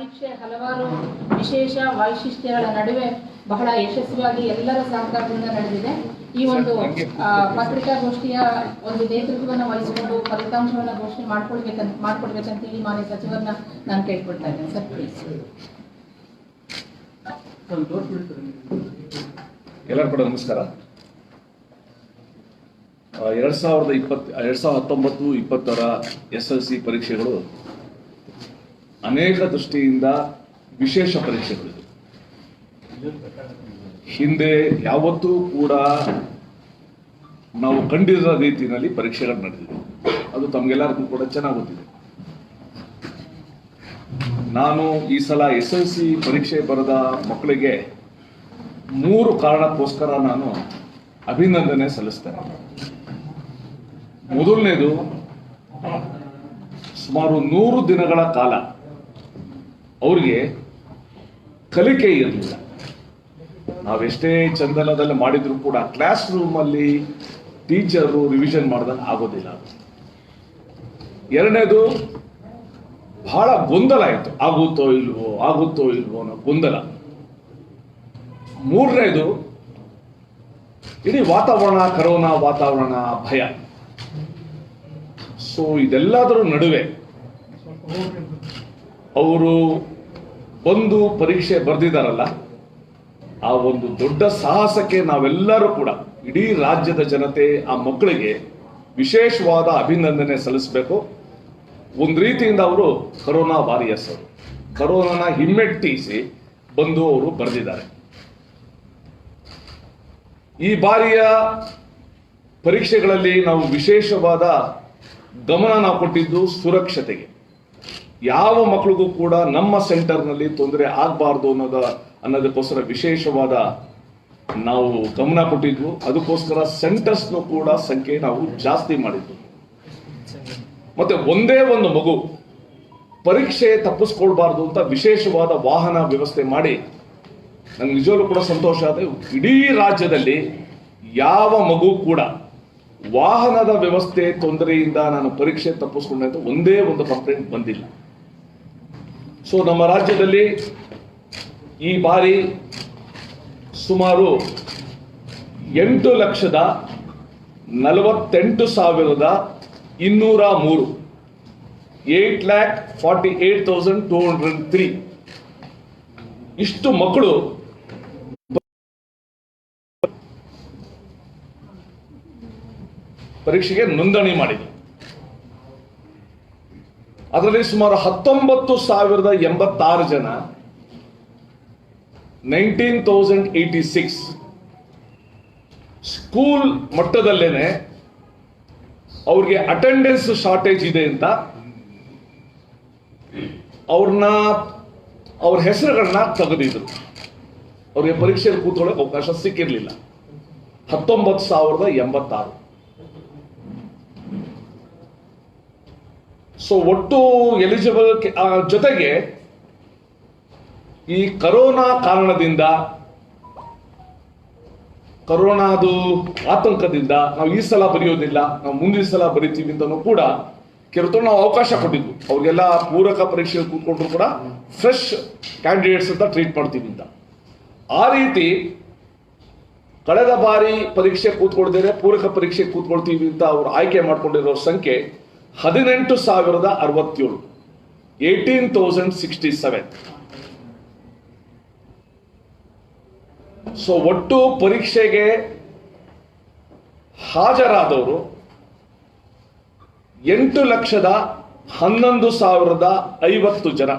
ಪರೀಕ್ಷೆ ಹಲವಾರು ವಿಶೇಷ ವೈಶಿಷ್ಟ್ಯಗಳ ನಡುವೆ ಬಹಳ ಯಶಸ್ವಿಯಾಗಿ ಎಲ್ಲರ ಸಹಕಾರದಿಂದ ನಡೆದಿದೆ. ಈ ಒಂದು ಪತ್ರಿಕಾಗೋಷ್ಠಿಯ ಒಂದು ನೇತೃತ್ವವನ್ನು ವಹಿಸಿಕೊಂಡು ಫಲಿತಾಂಶವನ್ನು ಘೋಷಣೆ ಮಾಡಿಕೊಡ್ಬೇಕಂತೇಳಿ ಮಾನ್ಯ ಸಚಿವರನ್ನ ನಾನು ಕೇಳ್ಕೊಳ್ತಾ ಇದ್ದೇನೆ. Sir please. ಎಲ್ಲರೂ ಕೂಡ ನಮಸ್ಕಾರ. 2019-20 SLC ಪರೀಕ್ಷೆಗಳು ಅನೇಕ ದೃಷ್ಟಿಯಿಂದ ವಿಶೇಷ ಪರೀಕ್ಷೆಗಳು. ಹಿಂದೆ ಯಾವತ್ತೂ ಕೂಡ ನಾವು ಕಂಡಿರೋ ರೀತಿಯಲ್ಲಿ ಪರೀಕ್ಷೆಗಳು ನಡೆದಿದೆ. ಅದು ತಮಗೆಲ್ಲರಿಗೂ ಕೂಡ ಚೆನ್ನಾಗಿ ಗೊತ್ತಿದೆ. ನಾನು ಈ ಸಲ SLC ಪರೀಕ್ಷೆ ಬರೆದ ಮಕ್ಕಳಿಗೆ 3 ಕಾರಣಕ್ಕೋಸ್ಕರ ನಾನು ಅಭಿನಂದನೆ ಸಲ್ಲಿಸ್ತೇನೆ. ಮೊದಲನೇದು, ಸುಮಾರು 100 ದಿನಗಳ ಕಾಲ ಅವ್ರಿಗೆ ಕಲಿಕೆ ಇರಲಿಲ್ಲ. ನಾವೆಷ್ಟೇ ಚಂದನದಲ್ಲಿ ಮಾಡಿದ್ರು ಕೂಡ ಕ್ಲಾಸ್ ರೂಮಲ್ಲಿ ಟೀಚರು ರಿವಿಷನ್ ಮಾಡ್ದಂಗೆ ಆಗೋದಿಲ್ಲ. ಎರಡನೇದು, ಬಹಳ ಗೊಂದಲ ಆಯಿತು, ಆಗುತ್ತೋ ಇಲ್ವೋ ಅನ್ನೋ ಗೊಂದಲ. ಮೂರನೇದು, ಇಡೀ ವಾತಾವರಣ, ಕರೋನಾ ವಾತಾವರಣ, ಭಯ. ಸೊ ಇದೆಲ್ಲದರ ನಡುವೆ ಅವರು ಬಂದು ಪರೀಕ್ಷೆ ಬರೆದಿದ್ದಾರಲ್ಲ, ಆ ಒಂದು ದೊಡ್ಡ ಸಾಹಸಕ್ಕೆ ನಾವೆಲ್ಲರೂ ಕೂಡ, ಇಡೀ ರಾಜ್ಯದ ಜನತೆ ಆ ಮಕ್ಕಳಿಗೆ ವಿಶೇಷವಾದ ಅಭಿನಂದನೆ ಸಲ್ಲಿಸಬೇಕು. ಒಂದು ರೀತಿಯಿಂದ ಅವರು ಕರೋನಾ ವಾರಿಯರ್ಸ್, ಅವರು ಕರೋನಾನ ಹಿಮ್ಮೆಟ್ಟಿಸಿ ಬಂದು ಅವರು ಬರೆದಿದ್ದಾರೆ. ಈ ಬಾರಿಯ ಪರೀಕ್ಷೆಗಳಲ್ಲಿ ನಾವು ವಿಶೇಷವಾದ ಗಮನ ನಾವು ಕೊಟ್ಟಿದ್ದು ಸುರಕ್ಷತೆಗೆ. ಯಾವ ಮಕ್ಕಳಿಗೂ ಕೂಡ ನಮ್ಮ ಸೆಂಟರ್ನಲ್ಲಿ ತೊಂದರೆ ಆಗಬಾರ್ದು ಅನ್ನೋದಕ್ಕೋಸ್ಕರ ವಿಶೇಷವಾದ ನಾವು ಗಮನ ಕೊಟ್ಟಿದ್ವು. ಅದಕ್ಕೋಸ್ಕರ ಸೆಂಟರ್ಸ್ನು ಕೂಡ ಸಂಖ್ಯೆ ನಾವು ಜಾಸ್ತಿ ಮಾಡಿದ್ವು. ಮತ್ತೆ ಒಂದೇ ಒಂದು ಮಗು ಪರೀಕ್ಷೆ ತಪ್ಪಿಸ್ಕೊಳ್ಬಾರ್ದು ಅಂತ ವಿಶೇಷವಾದ ವಾಹನ ವ್ಯವಸ್ಥೆ ಮಾಡಿ ನನಗೆ ನಿಜವಾಗ್ಲೂ ಕೂಡ ಸಂತೋಷ ಆದ. ಇಡೀ ರಾಜ್ಯದಲ್ಲಿ ಯಾವ ಮಗು ಕೂಡ ವಾಹನದ ವ್ಯವಸ್ಥೆ ತೊಂದರೆಯಿಂದ ನಾನು ಪರೀಕ್ಷೆ ತಪ್ಪಿಸ್ಕೊಂಡೆ ಅಂತ ಒಂದೇ ಒಂದು ಕಂಪ್ಲೇಂಟ್ ಬಂದಿಲ್ಲ. ಸೊ ನಮ್ಮ ರಾಜ್ಯದಲ್ಲಿ ಈ ಬಾರಿ ಸುಮಾರು 8,48,203 8,48,203 ಇಷ್ಟು ಮಕ್ಕಳು ಪರೀಕ್ಷೆಗೆ ನೋಂದಣಿ ಮಾಡಿದ್ರು. ಅದರಲ್ಲಿ ಸುಮಾರು 19,086 ಜನ 19,086 ಸ್ಕೂಲ್ ಮಟ್ಟದಲ್ಲೇನೆ ಅವ್ರಿಗೆ ಅಟೆಂಡೆನ್ಸ್ ಶಾರ್ಟೇಜ್ ಇದೆ ಅಂತ ಅವ್ರ ಹೆಸರುಗಳನ್ನ ತೆಗೆದಿದ್ರು. ಅವ್ರಿಗೆ ಪರೀಕ್ಷೆಯಲ್ಲಿ ಕೂತ್ಕೊಳ್ಳೋಕೆ ಅವಕಾಶ ಸಿಕ್ಕಿರಲಿಲ್ಲ. 19,086. ಸೊ ಒಟ್ಟು ಎಲಿಜಿಬಲ್ ಜೊತೆಗೆ ಈ ಕರೋನಾ ಕಾರಣದಿಂದ, ಕರೋನಾದು ಆತಂಕದಿಂದ ನಾವು ಈ ಸಲ ಬರೆಯೋದಿಲ್ಲ, ನಾವು ಮುಂದಿನ ಸಲ ಬರಿತೀವಿ ಅಂತಲೂ ಕೂಡ ಕೆಲವು ನಾವು ಅವಕಾಶ ಕೊಟ್ಟಿದ್ವು. ಅವ್ರಿಗೆಲ್ಲ ಪೂರಕ ಪರೀಕ್ಷೆ ಕೂತ್ಕೊಂಡ್ರು ಕೂಡ ಫ್ರೆಶ್ ಕ್ಯಾಂಡಿಡೇಟ್ಸ್ ಅಂತ ಟ್ರೀಟ್ ಮಾಡ್ತೀವಿ ಅಂತ. ಆ ರೀತಿ ಕಳೆದ ಬಾರಿ ಪರೀಕ್ಷೆ ಕೂತ್ಕೊಳ್ದೇನೆ ಪೂರಕ ಪರೀಕ್ಷೆ ಕೂತ್ಕೊಳ್ತೀವಿ ಅಂತ ಅವರು ಆಯ್ಕೆ ಮಾಡ್ಕೊಂಡಿರೋ ಸಂಖ್ಯೆ 18,067, 18,067. ಸೊ ಒಟ್ಟು ಪರೀಕ್ಷೆಗೆ ಹಾಜರಾದವರು 8,11,050 ಜನ,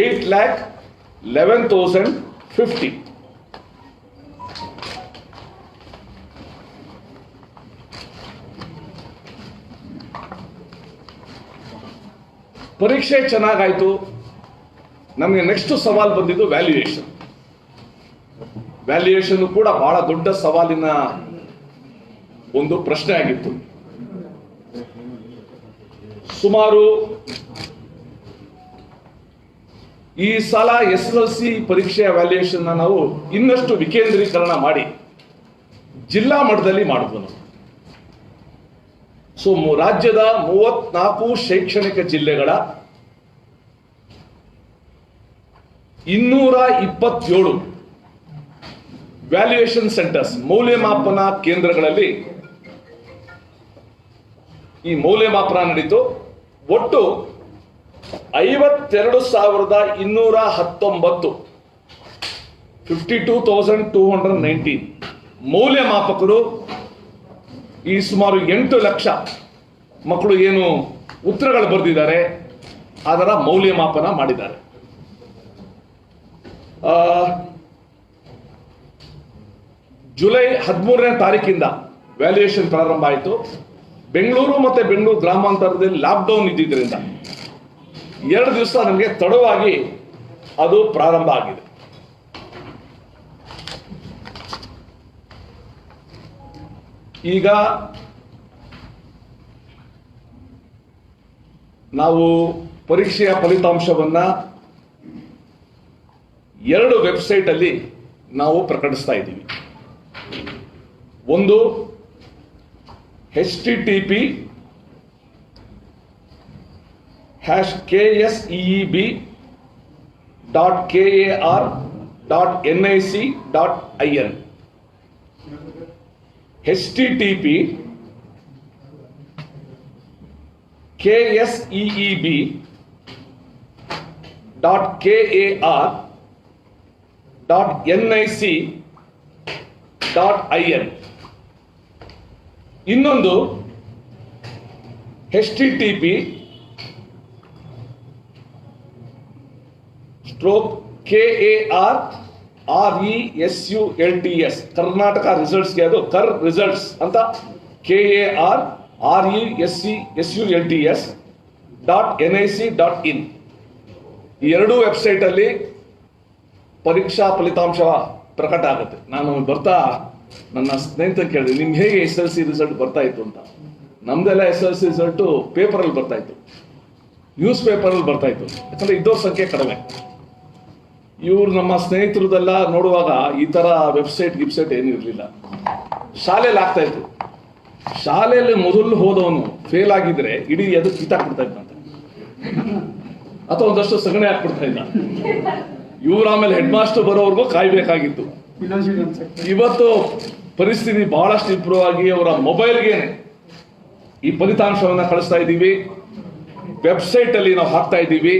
8,11,050. ಪರೀಕ್ಷೆ ಚೆನ್ನಾಗಾಯ್ತು. ನಮಗೆ ನೆಕ್ಸ್ಟ್ ಸವಾಲ್ ಬಂದಿದ್ದು ವ್ಯಾಲ್ಯೂಯೇಷನ್. ವ್ಯಾಲ್ಯೂಯೇಷನ್ ಕೂಡ ಬಹಳ ದೊಡ್ಡ ಸವಾಲಿನ ಒಂದು ಪ್ರಶ್ನೆ ಆಗಿತ್ತು. ಸುಮಾರು ಈ ಸಲ SLC ಪರೀಕ್ಷೆಯ ವ್ಯಾಲ್ಯೂಯೇಷನ್ ನಾವು ಇನ್ನಷ್ಟು ವಿಕೇಂದ್ರೀಕರಣ ಮಾಡಿ ಜಿಲ್ಲಾ ಮಟ್ಟದಲ್ಲಿ ಮಾಡಿದ್ವು ನಾವು. ಸೊ ರಾಜ್ಯದ 34 ಶೈಕ್ಷಣಿಕ ಜಿಲ್ಲೆಗಳ 227 ವ್ಯಾಲ್ಯೂಯೇಷನ್ ಸೆಂಟರ್ಸ್, ಮೌಲ್ಯಮಾಪನ ಕೇಂದ್ರಗಳಲ್ಲಿ ಈ ಮೌಲ್ಯಮಾಪನ ನಡೀತು. ಒಟ್ಟು 52,219 52,219 ಮೌಲ್ಯಮಾಪಕರು ಈ ಸುಮಾರು 8 ಲಕ್ಷ ಮಕ್ಕಳು ಏನು ಉತ್ತರಗಳು ಬರೆದಿದ್ದಾರೆ ಅದರ ಮೌಲ್ಯಮಾಪನ ಮಾಡಿದ್ದಾರೆ. ಜುಲೈ 13ನೇ ತಾರೀಕಿಂದ ವ್ಯಾಲ್ಯೂಯೇಷನ್ ಪ್ರಾರಂಭ ಆಯಿತು. ಬೆಂಗಳೂರು ಮತ್ತೆ ಬೆಂಗಳೂರು ಗ್ರಾಮಾಂತರದಲ್ಲಿ ಲಾಕ್ಡೌನ್ ಇದ್ದಿದ್ದರಿಂದ 2 ದಿವಸ ನಮಗೆ ತಡವಾಗಿ ಅದು ಪ್ರಾರಂಭ ಆಗಿದೆ. ಈಗ ನಾವು ಪರೀಕ್ಷೆಯ ಫಲಿತಾಂಶವನ್ನ 2 ವೆಬ್ಸೈಟ್ ಅಲ್ಲಿ ನಾವು ಪ್ರಕಟಿಸ್ತಾ ಇದ್ದೀವಿ. ಒಂದು http://KSEEB.KAR.NIC.IN http://KSEEB.KAR.NIC.IN ಇನ್ನೊಂದು http://KARRESULTS ಕರ್ನಾಟಕ ರಿಸಲ್ಟ್ಸ್ಗೆ ಅದು ಕರ್ ರಿಸಲ್ಟ್ಸ್ ಅಂತ KARRESULTS.NIC.IN ಈ 2 ವೆಬ್ಸೈಟ್ ಅಲ್ಲಿ ಪರೀಕ್ಷಾ ಫಲಿತಾಂಶ ಪ್ರಕಟ ಆಗುತ್ತೆ. ನಾನು ಬರ್ತಾ ನನ್ನ ಸ್ನೇಹಿತ ಕೇಳಿದೆ, ನಿಮ್ಗೆ ಹೇಗೆ SSLC ರಿಸಲ್ಟ್ ಬರ್ತಾ ಇತ್ತು ಅಂತ. ನಮ್ದೆಲ್ಲ SSLC ರಿಸಲ್ಟ್ ಪೇಪರಲ್ಲಿ ಬರ್ತಾ ಇತ್ತು, ನ್ಯೂಸ್ ಪೇಪರಲ್ಲಿ ಬರ್ತಾ ಇತ್ತು. ಯಾಕಂದ್ರೆ ಇದ್ದವ್ರ ಸಂಖ್ಯೆ ಕಡಿಮೆ. ಇವ್ರು ನಮ್ಮ ಸ್ನೇಹಿತರದೆಲ್ಲ ನೋಡುವಾಗ ಈ ತರ ವೆಬ್ಸೈಟ್ ಏನು ಇರಲಿಲ್ಲ. ಶಾಲೆಯಲ್ಲಿ ಆಗ್ತಾ ಇತ್ತು. ಶಾಲೆಯಲ್ಲಿ ಮೊದಲು ಹೋದವನು ಫೇಲ್ ಆಗಿದ್ರೆ ಇಡೀ ಎದು ಕಿತ್ತಾಕ್ಬಿಡ್ತಾ ಇದ್ದಂತೆ, ಅಥವಾ ಒಂದಷ್ಟು ಸಗಣಿ ಹಾಕ್ಬಿಡ್ತಾ ಇದ್ದ. ಇವ್ರು ಆಮೇಲೆ ಹೆಡ್ ಮಾಸ್ಟರ್ ಬರೋವರೆಗೂ ಕಾಯ್ಬೇಕಾಗಿತ್ತು. ಇವತ್ತು ಪರಿಸ್ಥಿತಿ ಬಹಳಷ್ಟು ಇಂಪ್ರೂವ್ ಆಗಿ ಅವರ ಮೊಬೈಲ್ಗೆ ಈ ಫಲಿತಾಂಶವನ್ನ ಕಳಿಸ್ತಾ ಇದ್ದೀವಿ. ವೆಬ್ಸೈಟ್ ಅಲ್ಲಿ ನಾವು ಹಾಕ್ತಾ ಇದ್ದೀವಿ.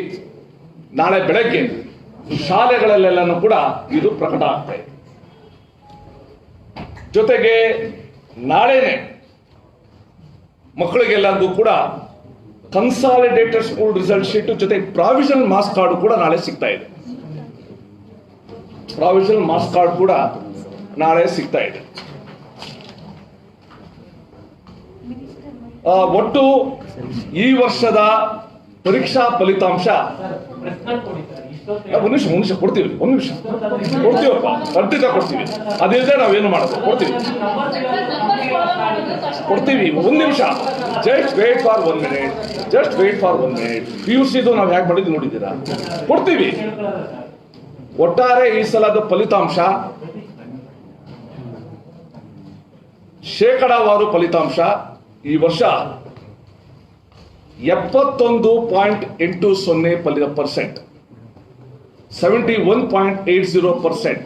ನಾಳೆ ಬೆಳಗ್ಗೆ ಶಾಲೆಗಳಲ್ಲೆಲ್ಲನೂ ಕೂಡ ಇದು ಪ್ರಕಟ ಆಗ್ತಾ ಇದೆ. ಜೊತೆಗೆ ನಾಳೆನೆ ಮಕ್ಕಳಿಗೆಲ್ಲರಿಗೂ ಕೂಡ ಕನ್ಸಾಲಿಡೇಟೆಡ್ ಸ್ಕೂಲ್ ರಿಸಲ್ಟ್ ಶೀಟ್ ಜೊತೆಗೆ ಪ್ರಾವಿಷನಲ್ ಮಾರ್ಕ್ಸ್ ಕಾರ್ಡ್ ಕೂಡ ನಾಳೆ ಸಿಗ್ತಾ ಇದೆ. ಪ್ರಾವಿಷನಲ್ ಮಾರ್ಕ್ಸ್ ಕಾರ್ಡ್ ಕೂಡ ನಾಳೆ ಸಿಗ್ತಾ ಇದೆ. ಒಟ್ಟು ಈ ವರ್ಷದ ಪರೀಕ್ಷಾ ಫಲಿತಾಂಶ ಒಂದು ನಿಮಿಷ ಕೊಡ್ತೀವಿ. ಕೊಡ್ತೀವಪ್ಪ, ಖಂಡಿತ ಕೊಡ್ತೀವಿ. ಅದಿಲ್ಲದೆ ನಾವೇನು ಮಾಡೋದು, ಕೊಡ್ತೀವಿ. ಒಂದು ನಿಮಿಷ, ಜಸ್ಟ್ ವೇಟ್ ಫಾರ್ 1 minute. PUCದು ನಾವು ಹೇಗೆ ಮಾಡಿದ್ದು ನೋಡಿದ್ದೀರಾ? ಕೊಡ್ತೀವಿ. ಒಟ್ಟಾರೆ ಈ ಸಲದ ಫಲಿತಾಂಶ ಶೇಕಡಾವಾರು ಫಲಿತಾಂಶ ಈ ವರ್ಷ 71.80%, 71.80%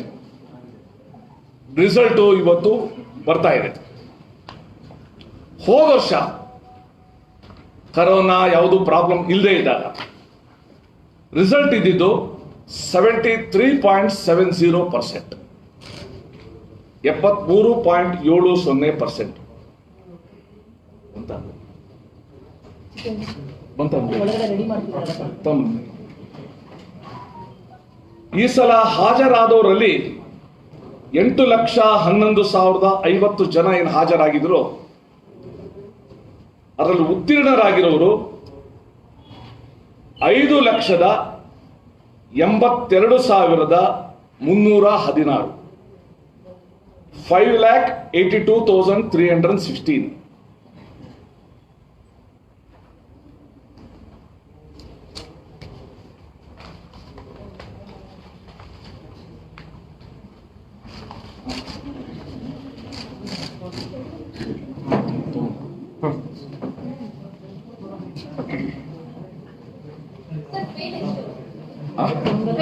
ರಿಸಲ್ಟ್ ಇವತ್ತು ಬರ್ತಾ ಇದೆ. ಹೋದ ವರ್ಷ ಕರೋನಾ ಯಾವುದು ಪ್ರಾಬ್ಲಮ್ ಇಲ್ಲದೆ ಇದ್ದಾಗ ರಿಸಲ್ಟ್ ಇದ್ದಿದ್ದು 73.70%, 73.70% ಈ ಸಲ ಹಾಜರಾದವರಲ್ಲಿ 8,11,050 ಜನ ಏನು ಹಾಜರಾಗಿದ್ರು, ಅದರಲ್ಲಿ ಉತ್ತೀರ್ಣರಾಗಿರೋರು 5,82,316, 5,82,316. ಒಂದು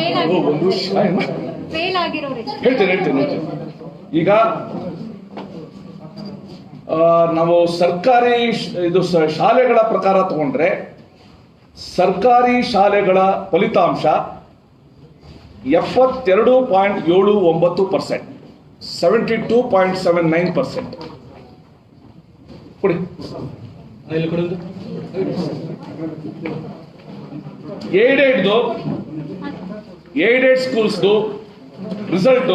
ಹೇಳ್ತೇನೆ. ಈಗ ನಾವು ಸರ್ಕಾರಿ ಇದು ಶಾಲೆಗಳ ಪ್ರಕಾರ ತಗೊಂಡ್ರೆ ಸರ್ಕಾರಿ ಶಾಲೆಗಳ ಫಲಿತಾಂಶ 72.79%, 72.79%. ಕೊಡಿ. ಏಡೆಡ್ ಸ್ಕೂಲ್ಸ್ದು ರಿಸಲ್ಟ್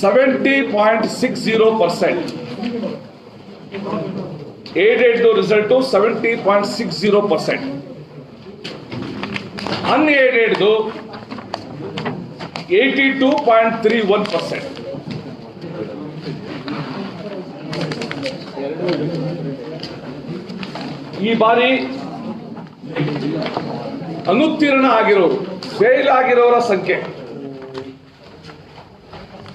70.60%. Aided result 70.60%. ಅನ್ಏಡೆಡ್ 82.31%. ಈ ಬಾರಿ ಅನುತ್ತೀರ್ಣ ಆಗಿರೋರು, ಫೇಲ್ ಆಗಿರೋರ ಸಂಖ್ಯೆ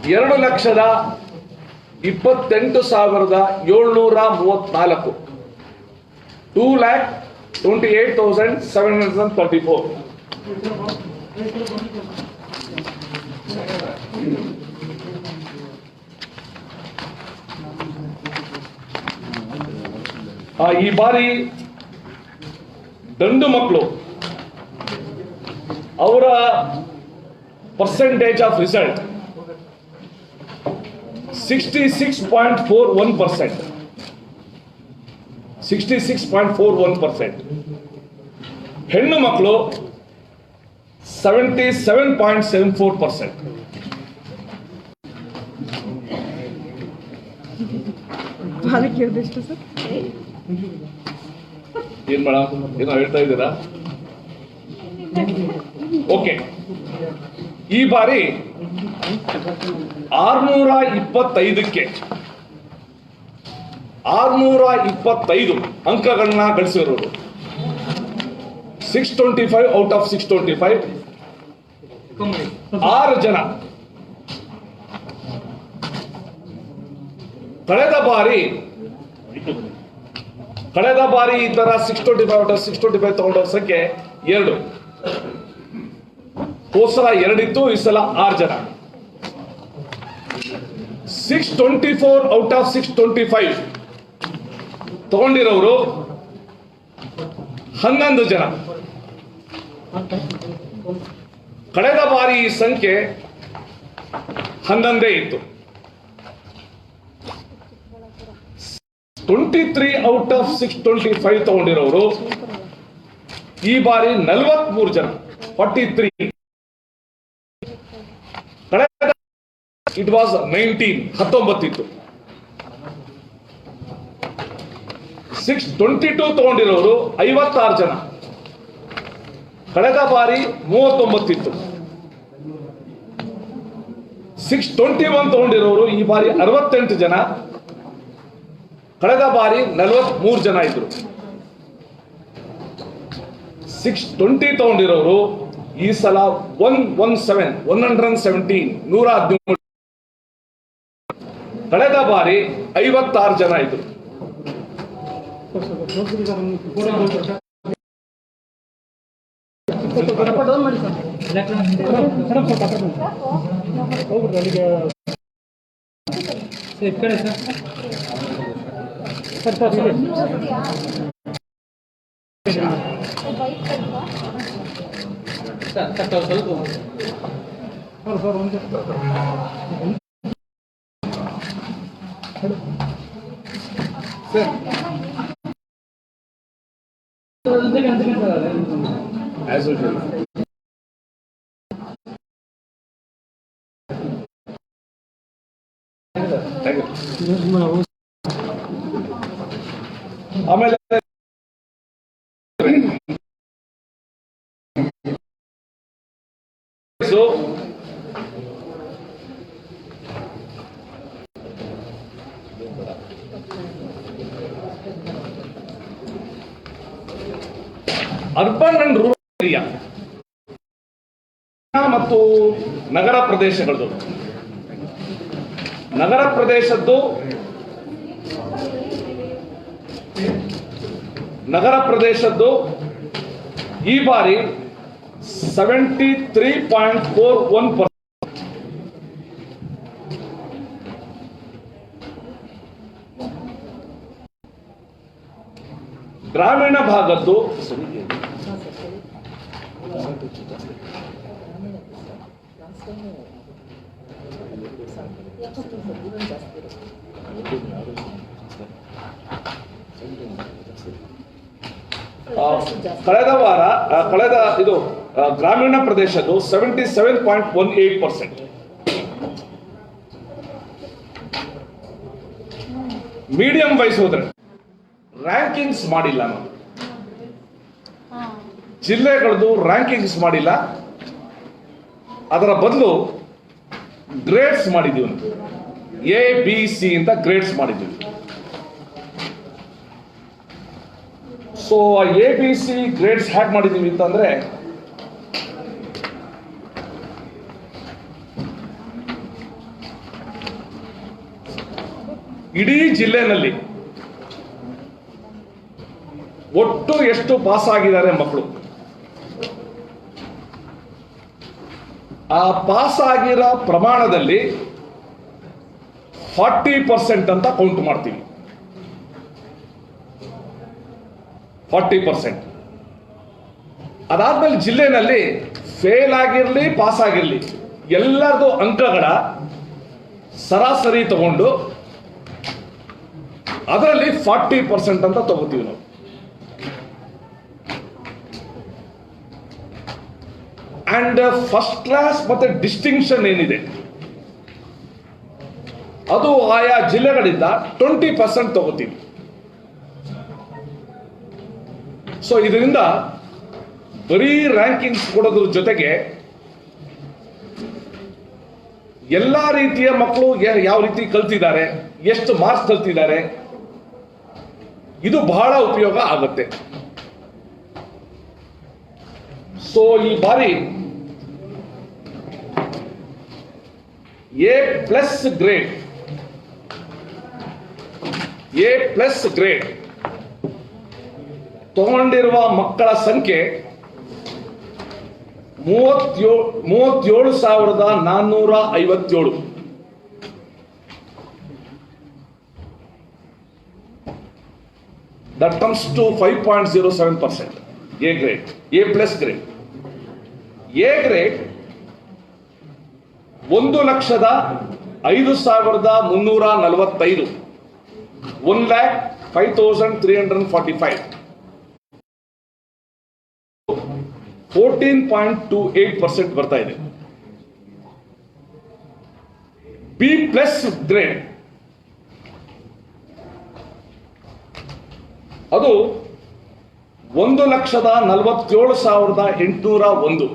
2,28,734. 2,28,734. ಈ ಬಾರಿ ಗಂಡು ಮಕ್ಕಳು ಅವರ ಪರ್ಸೆಂಟೇಜ್ ಆಫ್ ರಿಸಲ್ಟ್ 66.41%. 66.41%. ಹೆಣ್ಣು ಮಕ್ಕಳು 77.74%. ಏನ್ ಮೇಡಮ್, ಏನೋ ಹೇಳ್ತಾ ಇದ್ದೀರಾ? ಓಕೆ. ಈ ಬಾರಿ 625ಕ್ಕೆ 625 ಅಂಕಗಳನ್ನ ಗಳಿಸಿರೋರು 625 ಔಟ್ ಆಫ್ 625. 6 ಜನ. ಕಳೆದ ಬಾರಿ ಈ ತರ 625 ಔಟ್ ಆಫ್ 625 ತಗೊಂಡವ್ರ ಸಂಖ್ಯೆ 2. ಹೋದ ಸಲ 2 ಇತ್ತು, ಈ ಸಲ 6 ಜನ. 624 ಔಟ್ ಆಫ್ 625 ತಗೊಂಡಿರೋರು 11 ಜನ. ಕಳೆದ ಬಾರಿ ಈ ಸಂಖ್ಯೆ 11 ಇತ್ತು. 23 ಔಟ್ ಆಫ್ 625 ತಗೊಂಡಿರೋರು ಈ ಬಾರಿ 43 ಜನ, 43. ಕಳೆದ ಇಟ್ ವಾಸ್ 19 ಇತ್ತು. 622 ತಗೊಂಡಿರೋರು 56 ಜನ. ಕಳೆದ ಬಾರಿ 39 ಇತ್ತು. 621 ತಗೊಂಡಿರೋರು ಈ ಬಾರಿ 68 ಜನ. ಕಳೆದ ಬಾರಿ 43 ಜನ ಇದ್ರು. 620 ತಗೊಂಡಿರೋರು ಈ ಸಲ 117. ಕಳೆದ ಬಾರಿ 56 ಜನ ಇದ್ರು. As usual. ಆಮೇಲೆ ಅರ್ಬನ್ ಅಂಡ್ ರೂರಲ್ ಏರಿಯಾ ಮತ್ತು ನಗರ ಪ್ರದೇಶಗಳದು. ನಗರ ಪ್ರದೇಶದ್ದು ಈ ಬಾರಿ 73.41%. ಗ್ರಾಮೀಣ ಭಾಗದ್ದು ಕಳೆದ ಇದು ಗ್ರಾಮೀಣ ಪ್ರದೇಶದ್ದು 77.18%. ಮೀಡಿಯಂ ವೈಸ್ ಹೋದ್ರೆ ರ್ಯಾಂಕಿಂಗ್ಸ್ ಮಾಡಿಲ್ಲ ನಾವು, ಜಿಲ್ಲೆಗಳದ್ದು ರ್ಯಾಂಕಿಂಗ್ಸ್ ಮಾಡಿಲ್ಲ, ಅದರ ಬದಲು ಗ್ರೇಡ್ಸ್ ಮಾಡಿದ್ದೀವಿ. ಎ ಬಿ ಸಿ ಅಂತ ಗ್ರೇಡ್ಸ್ ಮಾಡಿದ್ದೀವಿ. So A B C grades hack ಮಾಡಿದ್ದೀವಿ ಅಂತಂದ್ರೆ ಇಡೀ ಜಿಲ್ಲೆನಲ್ಲಿ ಒಟ್ಟು ಎಷ್ಟು ಪಾಸ್ ಆಗಿದ್ದಾರೆ ಮಕ್ಕಳು, ಆ ಪಾಸ್ ಆಗಿರೋ ಪ್ರಮಾಣದಲ್ಲಿ 40% ಅಂತ ಕೌಂಟ್ ಮಾಡ್ತೀವಿ. 40%. ಅದಾದ್ಮೇಲೆ ಜಿಲ್ಲೆನಲ್ಲಿ ಫೇಲ್ ಆಗಿರ್ಲಿ ಪಾಸ್ ಆಗಿರ್ಲಿ ಎಲ್ಲರದು ಅಂಕಗಳ ಸರಾಸರಿ ತಗೊಂಡು ಅದರಲ್ಲಿ 40% ಅಂತ ತಗೋತೀವಿ ನಾವು. ಅಂಡ್ ಫಸ್ಟ್ ಕ್ಲಾಸ್ ಮತ್ತೆ ಡಿಸ್ಟಿಂಕ್ಷನ್ ಏನಿದೆ ಅದು ಆಯಾ ಜಿಲ್ಲೆಗಳಿಂದ 20% ತಗೋತೀವಿ. ಸೊ ಇದರಿಂದ ಬರೀ ರ್ಯಾಂಕಿಂಗ್ಸ್ ಕೊಡೋದ್ರ ಜೊತೆಗೆ ಎಲ್ಲಾ ರೀತಿಯ ಮಕ್ಕಳು ಯಾವ ರೀತಿ ಕಲ್ತಿದ್ದಾರೆ, ಎಷ್ಟು ಮಾರ್ಕ್ಸ್ ಕಲ್ತಿದ್ದಾರೆ, ಇದು ಬಹಳ ಉಪಯೋಗ ಆಗುತ್ತೆ. ಸೊ ಈ ಬಾರಿ A+ ಗ್ರೇಡ್ ತಗೊಂಡಿರುವ ಮಕ್ಕಳ ಸಂಖ್ಯೆ 37,457. That comes to 5.07%. A grade, A+ grade. A grade 1,05,345. 1,05,345. 14.28% ಬರ್ತಾ ಇದೆ. B+ ಗ್ರೇಡ್ ಅದು 1,47,801.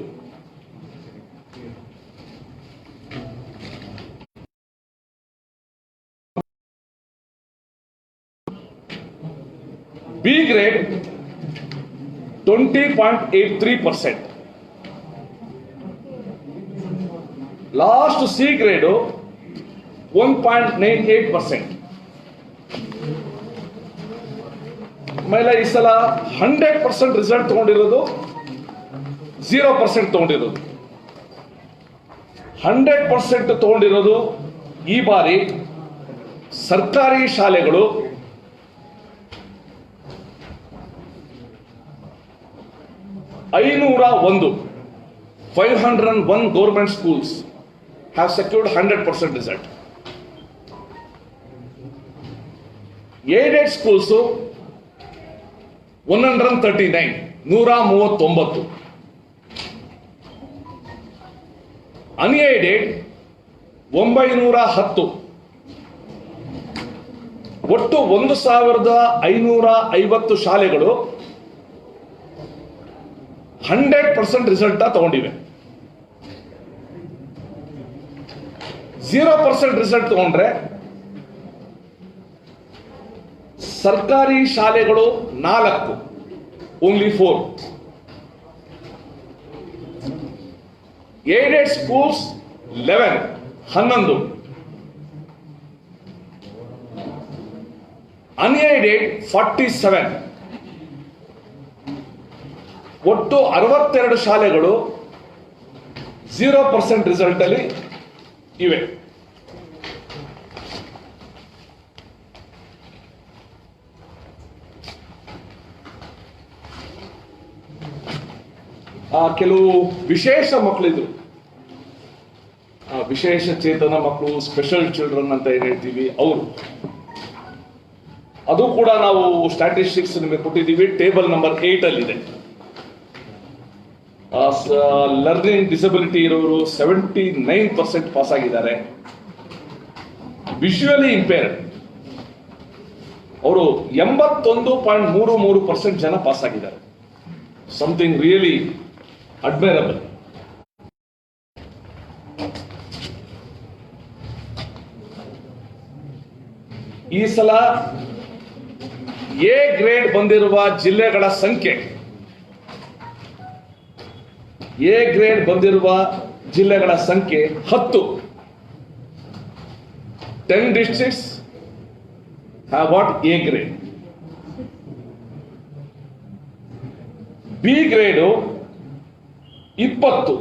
B grade 20.83%. Last C grade 1.98%. ಆಮೇಲೆ ಈ ಸಲ 100% ರಿಸಲ್ಟ್ ತಗೊಂಡಿರೋದು 0% ತಗೊಂಡಿರೋದು. 100% ತಗೊಂಡಿರೋದು ಈ ಬಾರಿ ಸರ್ಕಾರಿ ಶಾಲೆಗಳು 501. 501 government schools have secured 100% result. Aided schools 139. 139. Unaided 910. ಒಟ್ಟು 1,550 ಶಾಲೆಗಳು 100% ರಿಸಲ್ಟ್ ತಗೊಂಡಿವೆ. 0% ರಿಸಲ್ಟ್ ತಗೊಂಡ್ರೆ ಸರ್ಕಾರಿ ಶಾಲೆಗಳು 4, ಓನ್ಲಿ 4. Aided schools 11. Unaided 47. ಒಟ್ಟು 62 ಶಾಲೆಗಳು 0% ರಿಸಲ್ಟ್ ಅಲ್ಲಿ ಇವೆ. ಕೆಲವು ವಿಶೇಷ ಮಕ್ಕಳಿದ್ರು, ವಿಶೇಷ ಚೇತನ ಮಕ್ಕಳು, ಸ್ಪೆಷಲ್ ಚಿಲ್ಡ್ರನ್ ಅಂತ ಏನ್ ಹೇಳ್ತೀವಿ, ಅವರು ಅದು ಕೂಡ ನಾವು ಸ್ಟ್ಯಾಟಿಸ್ಟಿಕ್ಸ್ ನಿಮಗೆ ಕೊಟ್ಟಿದ್ದೀವಿ. ಟೇಬಲ್ ನಂಬರ್ 8 ಅಲ್ಲಿ ಇದೆ. ಲರ್ನಿಂಗ್ ಡಿಸಬಿಲಿಟಿ ಇರೋರು 79% ಪಾಸ್ ಆಗಿದ್ದಾರೆ. ವಿಜುವಲಿ ಇಂಪೇರ್ಡ್ ಅವರು 81.33% ಜನ ಪಾಸ್ ಆಗಿದ್ದಾರೆ. Something really admirable. ಈ ಸಲ ಎ ಗ್ರೇಡ್ ಬಂದಿರುವ ಜಿಲ್ಲೆಗಳ ಸಂಖ್ಯೆ, ಎ ಗ್ರೇಡ್ ಬಂದಿರುವ ಜಿಲ್ಲೆಗಳ ಸಂಖ್ಯೆ 10. 10 districts have got A grade. B grade 20,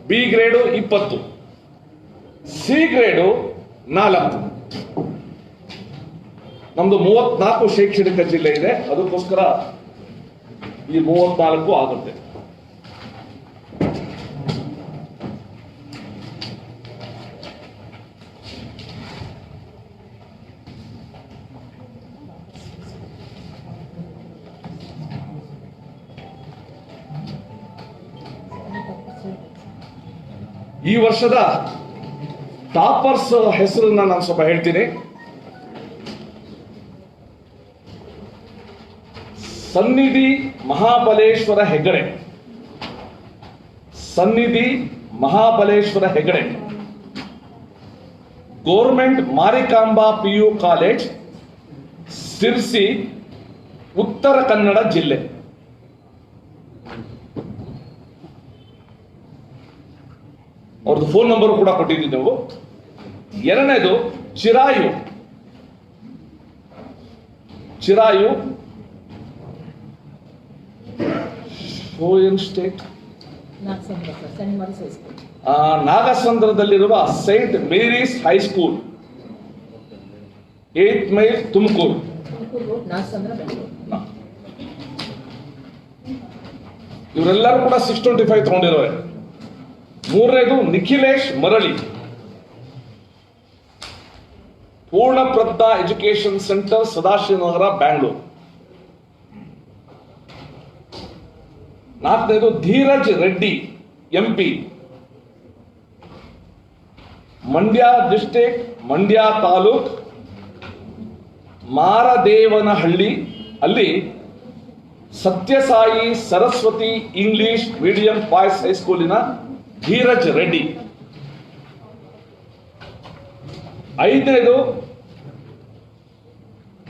B grade 20, C grade 4. ನಮ್ದು 34 ಶೈಕ್ಷಣಿಕ ಜಿಲ್ಲೆ ಇದೆ, ಅದಕ್ಕೋಸ್ಕರ ಈ 34 ಆಗುತ್ತೆ. ಈ ವರ್ಷದ ಟಾಪರ್ಸ್ ಹೆಸರನ್ನ ನಾನು ಸ್ವಲ್ಪ ಹೇಳ್ತೀನಿ. ಸನ್ನಿಧಿ Mahabaleshwar Hegde, Sannidhi Mahabaleshwar Hegde, government Marikamba PU college, Sirsi, Uttara Kannada ಜಿಲ್ಲೆ. ಅವ್ರದ್ದು ಫೋನ್ ನಂಬರ್ ಕೂಡ ಕೊಟ್ಟಿದ್ದೀವಿ ನಾವು. ಎರಡನೇದು ಚಿರಾಯು, ಚಿರಾಯು ಸ್ಟೇಟ್ ನಾಗಸಂದ್ರದಲ್ಲಿರುವ saint Mary's high school, 8 mile, Tumkur. ಇವರೆಲ್ಲರೂ ಕೂಡ 625 ತಗೊಂಡಿರೋರೆ. ಮೂರನೇದು ನಿಖಿಲೇಶ್ ಮರಳಿ, ಪೂರ್ಣ ಪ್ರಜ್ಞಾ ಎಜುಕೇಶನ್ ಸೆಂಟರ್, ಸದಾಶಿವನಗರ, ಬ್ಯಾಂಗ್ಳೂರು. ನಾಲ್ಕನೇದು ಧೀರಜ್ ರೆಡ್ಡಿ MP, ಮಂಡ್ಯ ಡಿಸ್ಟ್ರಿಕ್ಟ್, ಮಂಡ್ಯ ತಾಲೂಕ್, ಮಾರದೇವನಹಳ್ಳಿ, ಅಲ್ಲಿ Sathya Sai Saraswati English medium boys ಹೈಸ್ಕೂಲಿನ ಧೀರಜ್ ರೆಡ್ಡಿ. ಐದನೇದು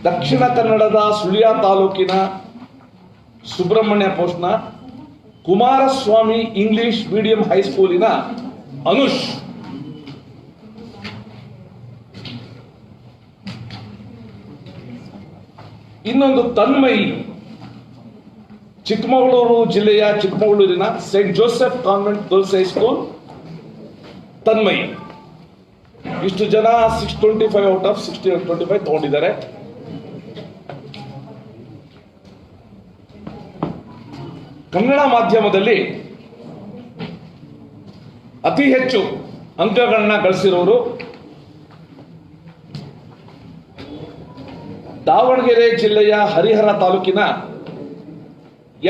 ದಕ್ಷಿಣ ಕನ್ನಡದ ಸುಳ್ಯ ತಾಲೂಕಿನ ಸುಬ್ರಹ್ಮಣ್ಯ ಪೋಸ್ಟ್ನ ಕುಮಾರಸ್ವಾಮಿ ಇಂಗ್ಲಿಷ್ ಮೀಡಿಯಂ ಹೈಸ್ಕೂಲಿನ ಅನುಷ್. ಇನ್ನೊಂದು ತನ್ಮಯಿ, ಚಿಕ್ಕಮಗಳೂರು ಜಿಲ್ಲೆಯ ಚಿಕ್ಕಮಗಳೂರಿನ saint Joseph convent girls high school, Tanmayi. ಇಷ್ಟು ಜನ 625 ಔಟ್ ಆಫ್ 625 ತಗೊಂಡಿದ್ದಾರೆ. ಕನ್ನಡ ಮಾಧ್ಯಮದಲ್ಲಿ ಅತಿ ಹೆಚ್ಚು ಅಂಕಗಳನ್ನ ಗಳಿಸಿರೋರು ದಾವಣಗೆರೆ ಜಿಲ್ಲೆಯ ಹರಿಹರ ತಾಲೂಕಿನ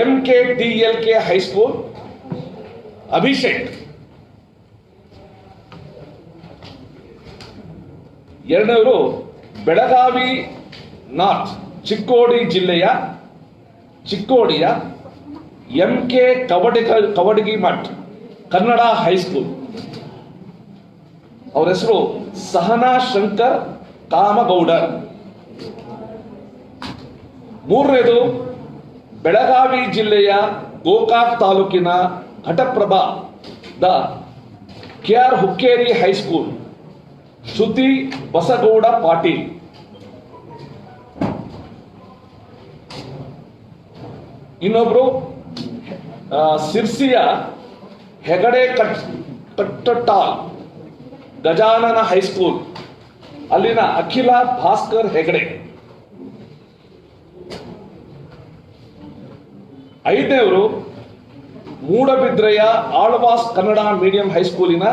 MKTLK ಹೈಸ್ಕೂಲ್, ಅಭಿಷೇಕ್. ಎರಡನೇವರು ಬೆಳಗಾವಿ ನಾರ್ತ್ ಚಿಕ್ಕೋಡಿ ಜಿಲ್ಲೆಯ ಚಿಕ್ಕೋಡಿಯ MK ಕವಡಗಿ ಮಠ್ ಕನ್ನಡ ಹೈಸ್ಕೂಲ್. ಅವರ ಹೆಸರು ಸಹನಾ ಶಂಕರ್ ಕಾಮಗೌಡರ್. ಮೂರನೇದು ಬೆಳಗಾವಿ ಜಿಲ್ಲೆಯ ಗೋಕಾಕ್ ತಾಲೂಕಿನ ಘಟಪ್ರಭಾದ KR ಹುಕ್ಕೇರಿ ಹೈಸ್ಕೂಲ್, ಶ್ರುತಿ ಬಸಗೌಡ ಪಾಟೀಲ್. ಇನ್ನೊಬ್ರು ಸಿರ್ಸಿಯ ಹೆಗಡೆ ಕಟ್ಟಟಾಲ್ ಗಜಾನನ ಹೈಸ್ಕೂಲ್ ಅಲ್ಲಿನ ಅಖಿಲ ಭಾಸ್ಕರ್ ಹೆಗಡೆ. 5ನೇವರು ಮೂಡಬಿದ್ರೆಯ ಆಳ್ವಾಸ್ ಕನ್ನಡ ಮೀಡಿಯಂ ಹೈಸ್ಕೂಲಿನ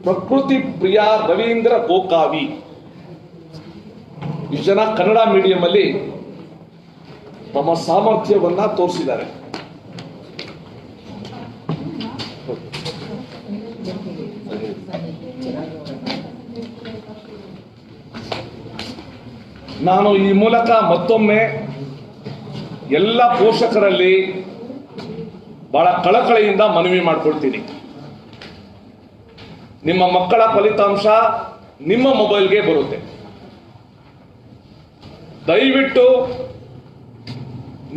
ಪ್ರಕೃತಿ ಪ್ರಿಯ ರವೀಂದ್ರ ಗೋಕಾವಿ. ಇಷ್ಟು ಜನ ಕನ್ನಡ ಮೀಡಿಯಂ ಅಲ್ಲಿ ತಮ್ಮ ಸಾಮರ್ಥ್ಯವನ್ನ ತೋರಿಸಿದ್ದಾರೆ. ನಾನು ಈ ಮೂಲಕ ಮತ್ತೊಮ್ಮೆ ಎಲ್ಲ ಪೋಷಕರಲ್ಲಿ ಬಹಳ ಕಳಕಳಿಯಿಂದ ಮನವಿ ಮಾಡಿಕೊಳ್ತೀನಿ. ನಿಮ್ಮ ಮಕ್ಕಳ ಫಲಿತಾಂಶ ನಿಮ್ಮ ಮೊಬೈಲ್ಗೆ ಬರುತ್ತೆ. ದಯವಿಟ್ಟು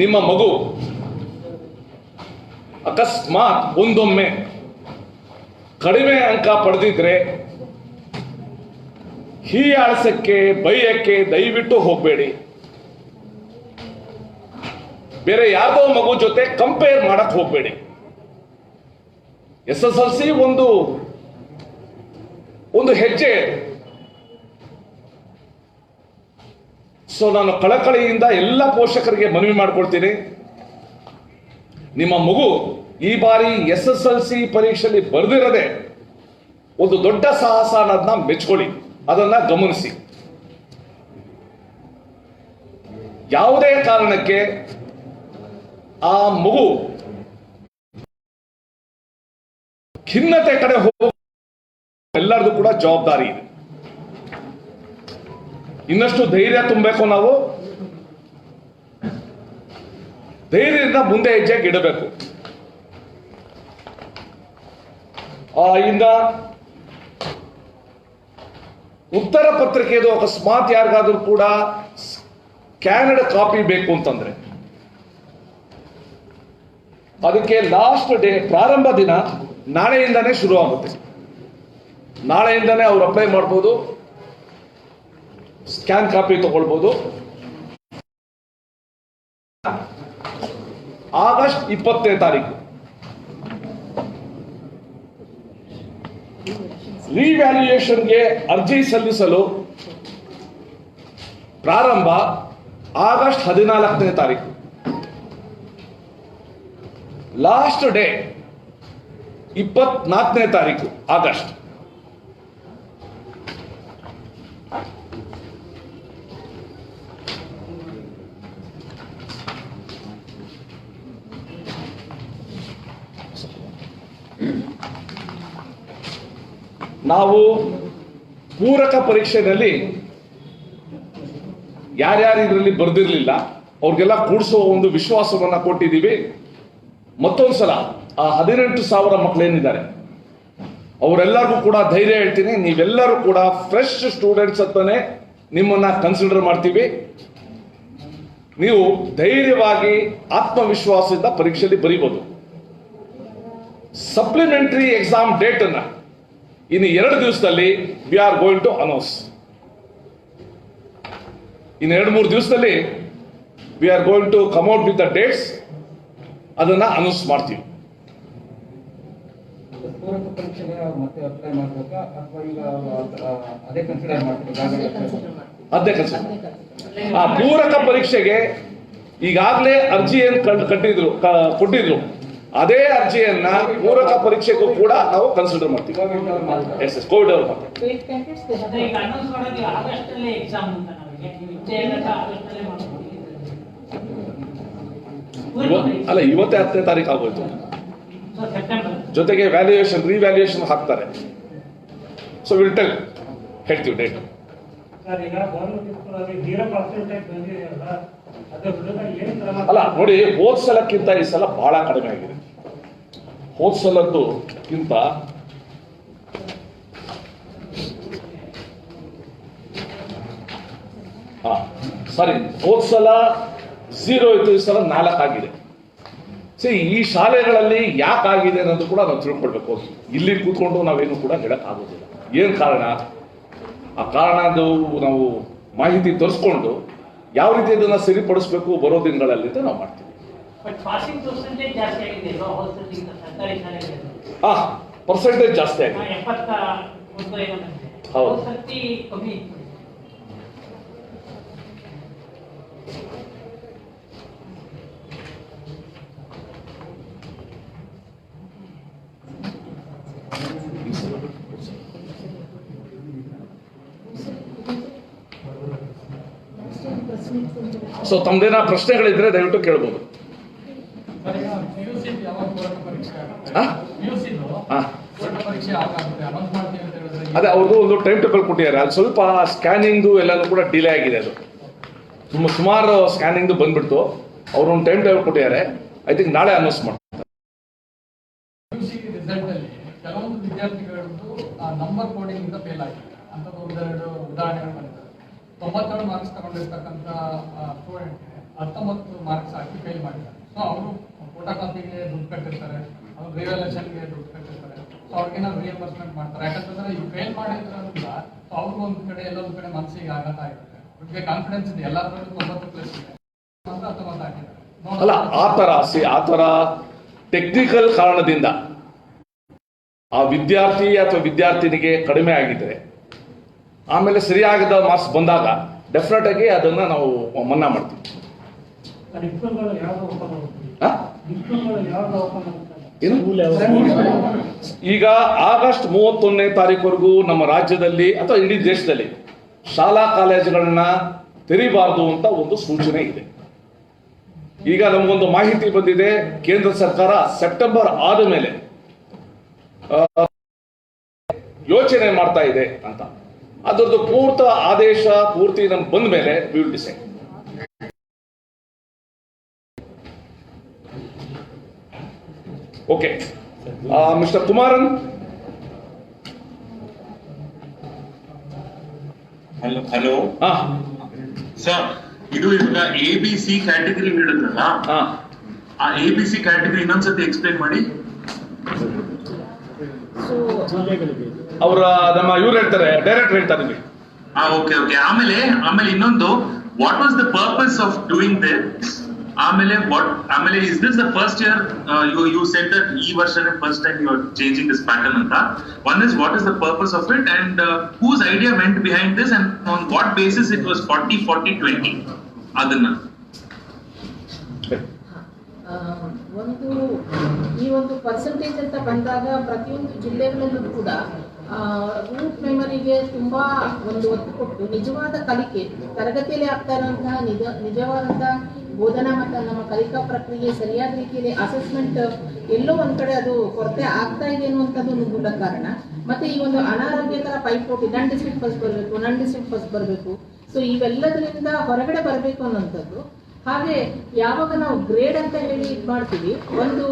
ನಿಮ್ಮ ಮಗು ಅಕಸ್ಮಾತ್ ಒಂದೊಮ್ಮೆ ಕಡಿಮೆ ಅಂಕ ಪಡೆದಿದ್ರೆ ಹೀಯಾಳ್ಸಕ್ಕೆ ಬೈಯಕ್ಕೆ ದಯವಿಟ್ಟು ಹೋಗಬೇಡಿ. ಬೇರೆ ಯಾರ್ದೋ ಮಗು ಜೊತೆ ಕಂಪೇರ್ ಮಾಡಕ್ ಹೋಗಬೇಡಿ. SSLC ಒಂದು ಹೆಜ್ಜೆ. ಸೊ ನಾನು ಕಳಕಳಿಯಿಂದ ಎಲ್ಲ ಪೋಷಕರಿಗೆ ಮನವಿ ಮಾಡ್ಕೊಳ್ತೀನಿ, ನಿಮ್ಮ ಮಗು ಈ ಬಾರಿ SSLC ಪರೀಕ್ಷೆಯಲ್ಲಿ ಬರೆದಿರದೆ ಒಂದು ದೊಡ್ಡ ಸಾಹಸ ಅನ್ನೋದನ್ನ ಮೆಚ್ಕೊಳ್ಳಿ, ಅದನ್ನ ಗಮನಿಸಿ. ಯಾವುದೇ ಕಾರಣಕ್ಕೆ ಆ ಮಗು ಖಿನ್ನತೆ ಕಡೆ ಹೋಗ ಎಲ್ಲರದು ಕೂಡ ಜವಾಬ್ದಾರಿ ಇದೆ. ಇನ್ನಷ್ಟು ಧೈರ್ಯ ತುಂಬಬೇಕು. ನಾವು ಧೈರ್ಯದಿಂದ ಮುಂದೆ ಹೆಜ್ಜೆ ಇಡಬೇಕು. ಇಂದ ಉತ್ತರ ಪತ್ರಿಕೆದು ಅಕಸ್ಮಾತ್ ಯಾರಿಗಾದ್ರೂ ಕೂಡ ಸ್ಕ್ಯಾನಡ್ ಕಾಪಿ ಬೇಕು ಅಂತಂದ್ರೆ ಅದಕ್ಕೆ ಲಾಸ್ಟ್ ಡೇ, ಪ್ರಾರಂಭ ದಿನ ನಾಳೆಯಿಂದಾನೇ ಶುರು ಆಗುತ್ತೆ. ನಾಳೆಯಿಂದಾನೇ ಅವ್ರು ಅಪ್ಲೈ ಮಾಡ್ಬೋದು, ಸ್ಕ್ಯಾನ್ ಕಾಪಿ ತಗೊಳ್ಬೋದು. ಆಗಸ್ಟ್ 20ನೇ ತಾರೀಕು ರಿವ್ಯಾಲ್ಯೂಯೇಷನ್ಗೆ ಅರ್ಜಿ ಸಲ್ಲಿಸಲು ಪ್ರಾರಂಭ ಆಗಸ್ಟ್ 14ನೇ ತಾರೀಕು. ಲಾಸ್ಟ್ ಡೇ 24ನೇ ತಾರೀಕು ಆಗಸ್ಟ್. ನಾವು ಪೂರಕ ಪರೀಕ್ಷೆಯಲ್ಲಿ ಯಾರ್ಯಾರು ಇದರಲ್ಲಿ ಬರೆದಿರಲಿಲ್ಲ ಅವ್ರಿಗೆಲ್ಲ ಕೂಡಿಸುವ ಒಂದು ವಿಶ್ವಾಸವನ್ನ ಕೊಟ್ಟಿದ್ದೀವಿ. ಮತ್ತೊಂದ್ಸಲ ಆ 18,000 ಮಕ್ಕಳೇನಿದ್ದಾರೆ ಅವರೆಲ್ಲರಿಗೂ ಕೂಡ ಧೈರ್ಯ ಹೇಳ್ತೀನಿ, ನೀವೆಲ್ಲರೂ ಕೂಡ ಫ್ರೆಶ್ ಸ್ಟೂಡೆಂಟ್ಸ್ ಅಂತಾನೆ ನಿಮ್ಮನ್ನ ಕನ್ಸಿಡರ್ ಮಾಡ್ತೀವಿ. ನೀವು ಧೈರ್ಯವಾಗಿ ಆತ್ಮವಿಶ್ವಾಸದಿಂದ ಪರೀಕ್ಷೆಯಲ್ಲಿ ಬರೀಬಹುದು. ಸಪ್ಲಿಮೆಂಟರಿ ಎಕ್ಸಾಮ್ ಡೇಟ್ ಅನ್ನ ಇನ್ನು 2 ದಿವಸದಲ್ಲಿ we are going to announce. ಇನ್ನು 2-3 ದಿವಸದಲ್ಲಿ we are going to come out with the dates. ಅದನ್ನ ಅನೌನ್ಸ್ ಮಾಡ್ತೀವಿ. ಅದೇ ಕನ್ಸಿಡರ್. ಆ ಪೂರಕ ಪರೀಕ್ಷೆಗೆ ಈಗಾಗಲೇ ಅರ್ಜಿ ಏನ್ ಕೊಟ್ಟಿದ್ರು ಅದೇ ಅರ್ಜಿಯನ್ನ ಪೂರಕ ಪರೀಕ್ಷೆಗೂ ಕೂಡ ನಾವು ಕನ್ಸಿಡರ್ ಮಾಡ್ತೀವಿ. ಕೋವಿಡ್ ಅಲ್ಲ, ಇವತ್ತೇ 10ನೇ ತಾರೀಕು ಆಗೋಯ್ತು. ಜೊತೆಗೆ ರಿವ್ಯಾಲ್ಯೂಯೇಷನ್ ಹಾಕ್ತಾರೆ. ಸೊ ವಿಲ್ ಟೆಲ್, ಹೇಳ್ತೀವಿ ಡೇಟ್. ಅಲ್ಲ ನೋಡಿ, ಹೋದ್ ಸಲಕ್ಕಿಂತ ಈ ಸಲ ಬಹಳ ಕಡಿಮೆ ಆಗಿದೆ. ಹೋದ್ ಸಲಕ್ಕಿಂತ ಸಾರಿ, ಹೋದ್ ಸಲ 0 ಇತ್ತು, ಈ ಸಲ 4 ಆಗಿದೆ. ಈ ಶಾಲೆಗಳಲ್ಲಿ ಯಾಕಾಗಿದೆ ಅನ್ನೋದು ಕೂಡ ನಾವು ತಿಳ್ಕೊಳ್ಬೇಕು. ಇಲ್ಲಿ ಕೂತ್ಕೊಂಡು ನಾವೇನು ಕೂಡ ಹೇಳಕ್ ಆಗೋದಿಲ್ಲ. ಏನ್ ಕಾರಣ, ಆ ಕಾರಣದ್ದು ನಾವು ಮಾಹಿತಿ ತರಿಸ್ಕೊಂಡು ಯಾವ ರೀತಿ ಇದನ್ನ ಸರಿಪಡಿಸ್ಬೇಕು ಬರೋ ದಿನಗಳಲ್ಲಿ ಅಂತ ನಾವು ಮಾಡ್ತೀವಿ. ಬಟ್ ಪಾಸಿಂಗ್ ಪರ್ಸೆಂಟೇಜ್ ಜಾಸ್ತಿ ಆಗಿದೆ ಅಲ್ವಾ ಹೋಲ್ಸೇಲ್ ಸರ್ಕಾರಿ ಶಾಲೆಗಳಲ್ಲಿ? ಪರ್ಸೆಂಟೇಜ್ ಜಾಸ್ತಿ ಆಗಿದೆ. 71 ಏನೋ ಬಂದಿದೆ. ಹೌದು. ಹೋದ ಸರ್ತಿ ಕಮ್ಮಿ ಇತ್ತು. ಸೊ ತಮ್ದೇನ ಪ್ರಶ್ನೆಗಳಿದ್ರೆ ದಯವಿಟ್ಟು ಕೇಳ್ಬೋದು. ಅದೇ ಅವ್ರದ್ದು ಒಂದು ಟೈಮ್ ಟೇಬಲ್ ಕೊಟ್ಟಿದ್ದಾರೆ. ಅದು ಸ್ವಲ್ಪ ಸ್ಕ್ಯಾನಿಂಗ್ದು ಎಲ್ಲಾನು ಕೂಡ ಡಿಲೇ ಆಗಿದೆ. ಅದು ಸುಮಾರು ಸ್ಕ್ಯಾನಿಂಗ್ದು ಬಂದ್ಬಿಡ್ತು. ಅವರು ಒಂದು ಟೈಮ್ ಟೇಬಲ್ ಕೊಟ್ಟಿದ್ದಾರೆ. ಐ ಥಿಂಕ್ ನಾಳೆ ಅನೌನ್ಸ್ ಮಾಡ್ತಾರೆ. ರಿಸಲ್ಟ್ ಅಲ್ಲಿ ಕೆಲವೊಂದು ವಿದ್ಯಾರ್ಥಿಗಳದ್ದು ನಂಬರ್ ಕೋಡಿಂಗ್ ಇಂದ ಫೇಲ್ ಆಗಿದೆ ಅಂತ ಒಂದೆರಡು ಉದಾಹರಣೆಗಳು ಬಂದಿದೆ. 92 ಮಾರ್ಕ್ಸ್ ತಗೊಂಡಿರ್ತಕ್ಕಂಥ ಸ್ಟೂಡೆಂಟ್ 19 ಮಾರ್ಕ್ಸ್ ಹಾಕಿ ಫೇಲ್ ಮಾಡಿದ್ದಾರೆ. ಸೊ ಅವರು ಫೋಟೋ ಕಾಪಿಗೆ ದುಡ್ಡು ಕಟ್ಟಿರ್ತಾರೆ, ಅವ್ರು ರಿವ್ಯಾಲ್ಯೂಷನ್ಗೆ ದುಡ್ಡು ಕಟ್ಟಿರ್ತಾರೆ. ಸೊ ಅವ್ರಿಗೆ ನಾವು ರಿಯಂಬರ್ಸ್ಮೆಂಟ್ ಮಾಡ್ತಾರೆ. ಯಾಕಂತಂದ್ರೆ ಈ ಫೇಲ್ ಮಾಡಿದ್ರಿಂದ ಅವ್ರಿಗೂ ಒಂದು ಕಡೆ ಎಲ್ಲೊಂದು ಕಡೆ ಮನಸ್ಸಿಗೆ ಆಘಾತ ಆಗಿರುತ್ತೆ. ಅವ್ರಿಗೆ ಕಾನ್ಫಿಡೆನ್ಸ್ ಇದೆ, ಎಲ್ಲರಲ್ಲೂ 90+ ಇದೆ ಅಂತ 19 ಹಾಕಿದ್ದಾರೆ. ಅಲ್ಲ, ಆ ತರ ಟೆಕ್ನಿಕಲ್ ಕಾರಣದಿಂದ ಆ ವಿದ್ಯಾರ್ಥಿ ಅಥವಾ ವಿದ್ಯಾರ್ಥಿನಿಗೆ ಕಡಿಮೆ ಆಗಿದ್ರೆ ಆಮೇಲೆ ಸರಿಯಾದ ಮಾರ್ಕ್ಸ್ ಬಂದಾಗ ಡೆಫಿನೆಟ್ ಆಗಿ ಅದನ್ನ ನಾವು ಮನ್ನಾ ಮಾಡ್ತೀವಿ. ಈಗ ಆಗಸ್ಟ್ 31ನೇ ತಾರೀಕುವರೆಗೂ ನಮ್ಮ ರಾಜ್ಯದಲ್ಲಿ ಅಥವಾ ಇಡೀ ದೇಶದಲ್ಲಿ ಶಾಲಾ ಕಾಲೇಜುಗಳನ್ನ ತೆರೀಬಾರದು ಅಂತ ಒಂದು ಸೂಚನೆ ಇದೆ. ಈಗ ನಮಗೊಂದು ಮಾಹಿತಿ ಬಂದಿದೆ, ಕೇಂದ್ರ ಸರ್ಕಾರ ಸೆಪ್ಟೆಂಬರ್ ಆದ ಮೇಲೆ ಯೋಚನೆ ಮಾಡ್ತಾ ಇದೆ ಅಂತ. ಅದರದ್ದು ಆದೇಶ ಪೂರ್ತಿ ನಮ್ಗೆ ಬಂದ ಮೇಲೆ we will decide. Okay, mister Kumaran. Hello sir, ಇದು ಇವಾಗ ABC ಕ್ಯಾಟಗರಿ ಹೇಳಿದ್ರಲ್ಲ, ಆ ABC ಕ್ಯಾಟಗರಿ ಇನ್ನೊಂದ್ಸತಿ ಎಕ್ಸ್ಪ್ಲೈನ್ ಮಾಡಿ. ಅವರ ನಮ್ಮ ಇವ್ರು ಹೇಳ್ತಾರೆ, ಡೈರೆಕ್ಟರ್ ಹೇಳ್ತಾರೆ ನಿಮಗೆ. ಓಕೆ. ಆಮೇಲೆ ಇನ್ನೊಂದು, what was the purpose of doing this? ಆಮೇಲೆ is this the first year you said that ಈ ವರ್ಷನೇ first time you are changing this pattern ಅಂತ. One is what is the purpose of it and whose idea went behind this and on what basis it was 40-40-20 ಅದನ್ನ ಈ ಒಂದು percentage ಅಂತ ಬಂದಾಗ ಪ್ರತಿಯೊಂದು ಜಿಲ್ಲೆಗಳಲ್ಲೂ ಕೂಡ ರೂಟ್ ಮೆಮರಿಗೆ ತುಂಬಾ ಒಂದು ಒತ್ತು ಕೊಟ್ಟು ನಿಜವಾದ ಕಲಿಕೆ ತರಗತಿಯಲ್ಲಿ ಆಗ್ತಾ ಇರುವಂತಹ ನಿಜವಾದಂತಹ ಬೋಧನಾ ಮತ್ತು ನಮ್ಮ ಕಲಿಕಾ ಪ್ರಕ್ರಿಯೆ ಸರಿಯಾದ ರೀತಿಯಲ್ಲಿ ಅಸೆಸ್ಮೆಂಟ್ ಎಲ್ಲೋ ಒಂದ್ ಕಡೆ ಅದು ಕೊರತೆ ಆಗ್ತಾ ಇದೆ ಅನ್ನುವಂಥದ್ದು ಒಂದು ಮೂಲ ಕಾರಣ. ಮತ್ತೆ ಈ ಒಂದು ಅನಾರೋಗ್ಯಕರ ಪೈಪೋಟಿ, ನನ್ ಡಿಸ್ಟ್ರಿಕ್ಟ್ ಫಸ್ಟ್ ಬರಬೇಕು. ಸೊ ಇವೆಲ್ಲದರಿಂದ ಹೊರಗಡೆ ಬರಬೇಕು ಅನ್ನೋಂಥದ್ದು. ಹಾಗೆ ಯಾವಾಗ ನಾವು ಗ್ರೇಡ್ ಅಂತ ಹೇಳಿ ಇದು ಮಾಡ್ತೀವಿ, ಒಂದು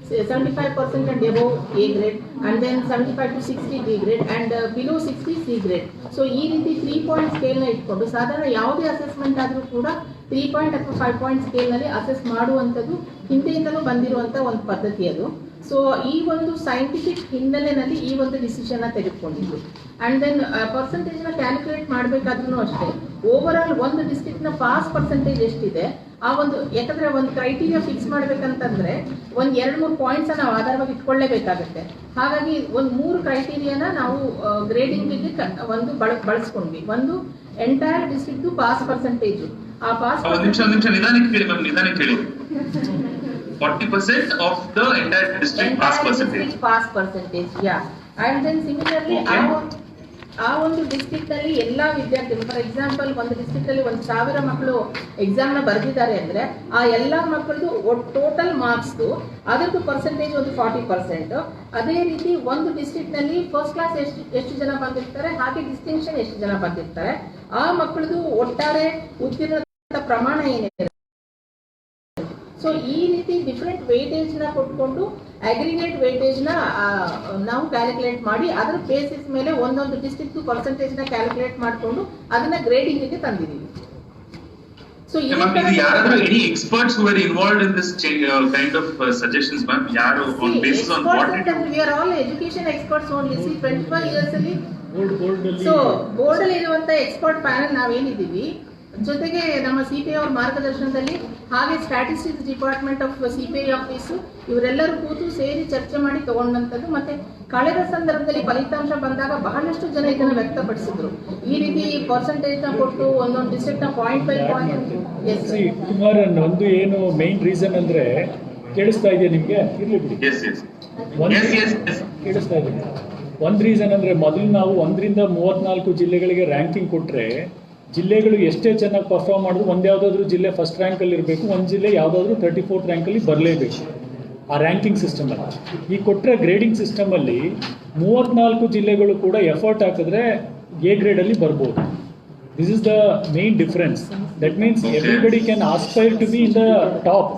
75% and above A grade and then 75 to 60 B grade and below 60 C grade. So ಈ ರೀತಿ 3 ಪಾಯಿಂಟ್ ಸ್ಕೇಲ್ನ ಇಟ್ಕೊಂಡು ಸಾಧಾರಣ ಯಾವುದೇ ಅಸೆಸ್ಮೆಂಟ್ ಆದರೂ ಕೂಡ 3 ಪಾಯಿಂಟ್ ಅಥವಾ 5 ಪಾಯಿಂಟ್ ಸ್ಕೇಲ್ನಲ್ಲಿ ಅಸೆಸ್ ಮಾಡುವಂಥದ್ದು ಹಿಂದೆಯಿಂದಲೂ ಬಂದಿರುವಂಥ ಒಂದು ಪದ್ಧತಿ ಅದು. ಸೊ ಈ ಒಂದು ಸೈಂಟಿಫಿಕ್ ಹಿನ್ನೆಲೆಯಲ್ಲಿ ಈ ಒಂದು ಡಿಸಿಷನ್ ತೆಗೆದುಕೊಂಡಿದ್ದು. ಅಂಡ್ ದೆನ್ ಪರ್ಸೆಂಟೇಜ್ನ ಕ್ಯಾಲ್ಕುಲೇಟ್ ಮಾಡಬೇಕಾದ್ರೂ ಅಷ್ಟೇ, ಓವರ್ ಆಲ್ ಒಂದು ಡಿಸ್ಟ್ರಿಕ್ಟ್ನ ಪಾಸ್ ಪರ್ಸೆಂಟೇಜ್ ಎಷ್ಟಿದೆ ಆ ಒಂದು, ಯಾಕಂದ್ರೆ ಒಂದು ಕ್ರೈಟೀರಿಯಾ ಫಿಕ್ಸ್ ಮಾಡ್ಬೇಕಂತಂದ್ರೆ ಒಂದು 2-3 ಪಾಯಿಂಟ್ಸ್ ನಾವು ಆಧಾರವಾಗಿ ಇಟ್ಕೊಳ್ಳೇಬೇಕಾಗುತ್ತೆ. ಹಾಗಾಗಿ ಒಂದು 3 ಕ್ರೈಟೀರಿಯಾನ ನಾವು ಗ್ರೇಡಿಂಗಿಗೆ ಒಂದು ಬಳಸ್ಕೊಂಡ್ವಿ. ಒಂದು ಎಂಟೈರ್ ಡಿಸ್ಟ್ರಿಕ್ಟ್ ಪಾಸ್ ಪರ್ಸೆಂಟೇಜ್. ಆ ಪಾಸ್ ನಿಮಿಷ ನಿಧಾನಕ್ಕೆ ಹೇಳಿ. 40% of the entire district pass percentage. Yeah. And then similarly, ಆ ಒಂದು ಡಿಸ್ಟ್ರಿಕ್ಟ್ ಅಲ್ಲಿ ಎಲ್ಲಾ ವಿದ್ಯಾರ್ಥಿಗಳು, ಫಾರ್ ಎಕ್ಸಾಂಪಲ್ ಒಂದು ಡಿಸ್ಟ್ರಿಕ್ಟ್ ಅಲ್ಲಿ 1000 ಮಕ್ಕಳು ಎಕ್ಸಾಮ್ ನ ಬರೆದಿದ್ದಾರೆ ಅಂದ್ರೆ ಆ ಎಲ್ಲಾ ಮಕ್ಕಳದು ಟೋಟಲ್ ಮಾರ್ಕ್ಸ್ ಅದರದ್ದು ಪರ್ಸೆಂಟೇಜ್ ಒಂದು 40%. ಅದೇ ರೀತಿ ಒಂದು ಡಿಸ್ಟ್ರಿಕ್ಟ್ ನಲ್ಲಿ ಫಸ್ಟ್ ಕ್ಲಾಸ್ ಎಷ್ಟು ಜನ ಬಂದಿರ್ತಾರೆ, ಹಾಗೆ ಡಿಸ್ಟಿಂಕ್ಷನ್ ಎಷ್ಟು ಜನ ಬಂದಿರ್ತಾರೆ, ಆ ಮಕ್ಕಳದು ಒಟ್ಟಾರೆ ಉತ್ತೀರ್ಣ ಪ್ರಮಾಣ ಏನಿದೆ. ಸೊ ಈ ರೀತಿ ಡಿಫ್ರೆಂಟ್ ವೇಟೇಜ್ ನ ಕೊಟ್ಕೊಂಡು ಅಗ್ರಿಗೇಟ್ ವೇಟೇಜ್ ನ ನಾವು ಕ್ಯಾಲ್ಕುಲೇಟ್ ಮಾಡಿ ಅದರ ಬೇಸಿಸ್ ಮೇಲೆ ಒಂದೊಂದು ಡಿಸ್ಟ್ರಿಕ್ಟ್ ಪರ್ಸೆಂಟೇಜ್ ನ ಕ್ಯಾಲ್ಕುಲೇಟ್ ಮಾಡಿಕೊಂಡು ಅದನ್ನ ಗ್ರೇಡಿಂಗ್ ಗೆ ತಂದಿದ್ದೀವಿ. ಸೊ ಯಾರಾದರೂ any experts who were involved in this kind of suggestions, ma'am? ಯಾರು on basis on what we are all education experts only. See, 25 years ಅಲ್ಲಿ ಸೊ ಬೋರ್ಡ್ ಅಲ್ಲಿ ಇರುವಂತ ಎಕ್ಸ್ಪರ್ಟ್ ಪ್ಯಾನೆಲ್ ನಾವೇನಿದ್ದೀವಿ, ಜೊತೆಗೆ ನಮ್ಮ CPI ಅವ್ರ ಮಾರ್ಗದರ್ಶನದಲ್ಲಿ ಹಾಗೆ statistics department of CPI office ಇವರೆಲ್ಲರೂ ಕೂತು ಸೇರಿ ಚರ್ಚೆ ಮಾಡಿ ತಗೊಂಡಂಥದ್ದು. ಮತ್ತೆ ಕಳೆದ ಸಂದರ್ಭದಲ್ಲಿ ಫಲಿತಾಂಶ ಬಂದಾಗ ಬಹಳಷ್ಟು ಜನ ಇದನ್ನು ವ್ಯಕ್ತಪಡಿಸಿದ್ರು. ಈ ರೀತಿ ಪರ್ಸೆಂಟೇಜ್ ನ ಕೊಟ್ಟು ಒಂದೊಂದು ಡಿಸ್ಟ್ರಿಕ್ಟ್ ನ ಪಾಯಿಂಟ್ ಬೈ ಪಾಯಿಂಟ್. ಕುಮಾರ್, ಒಂದು ಏನು ಮೇನ್ ರೀಸನ್ ಅಂದ್ರೆ, ಕೇಳಿಸ್ತಾ ಇದೆಯಾ ನಿಮ್ಗೆ? ಇರ್ಲಿ ಬಿಡಿ, ಕೇಳಿಸ್ತಾ ಇದೆ. ಒಂದು ರೀಸನ್ ಅಂದ್ರೆ, ಮೊದಲು ನಾವು 1ರಿಂದ 34 ಜಿಲ್ಲೆಗಳಿಗೆ ರ್ಯಾಂಕಿಂಗ್ ಕೊಟ್ರೆ ಜಿಲ್ಲೆಗಳು ಎಷ್ಟೇ ಚೆನ್ನಾಗಿ ಪರ್ಫಾರ್ಮ್ ಮಾಡಿದ್ರು ಒಂದು ಯಾವುದಾದ್ರೂ ಜಿಲ್ಲೆ ಫಸ್ಟ್ ರ್ಯಾಂಕಲ್ಲಿ ಇರಬೇಕು, ಒಂದು ಜಿಲ್ಲೆ ಯಾವುದಾದ್ರೂ 34th ರ್ಯಾಂಕಲ್ಲಿ ಬರಲೇಬೇಕು ಆ ರ್ಯಾಂಕಿಂಗ್ ಸಿಸ್ಟಮಲ್ಲಿ. ಈ ಕೊಟ್ಟರೆ ಗ್ರೇಡಿಂಗ್ ಸಿಸ್ಟಮಲ್ಲಿ 34 ಜಿಲ್ಲೆಗಳು ಕೂಡ ಎಫರ್ಟ್ ಹಾಕಿದ್ರೆ A ಗ್ರೇಡಲ್ಲಿ ಬರ್ಬೋದು. This is the main difference. That means everybody can aspire to be in the top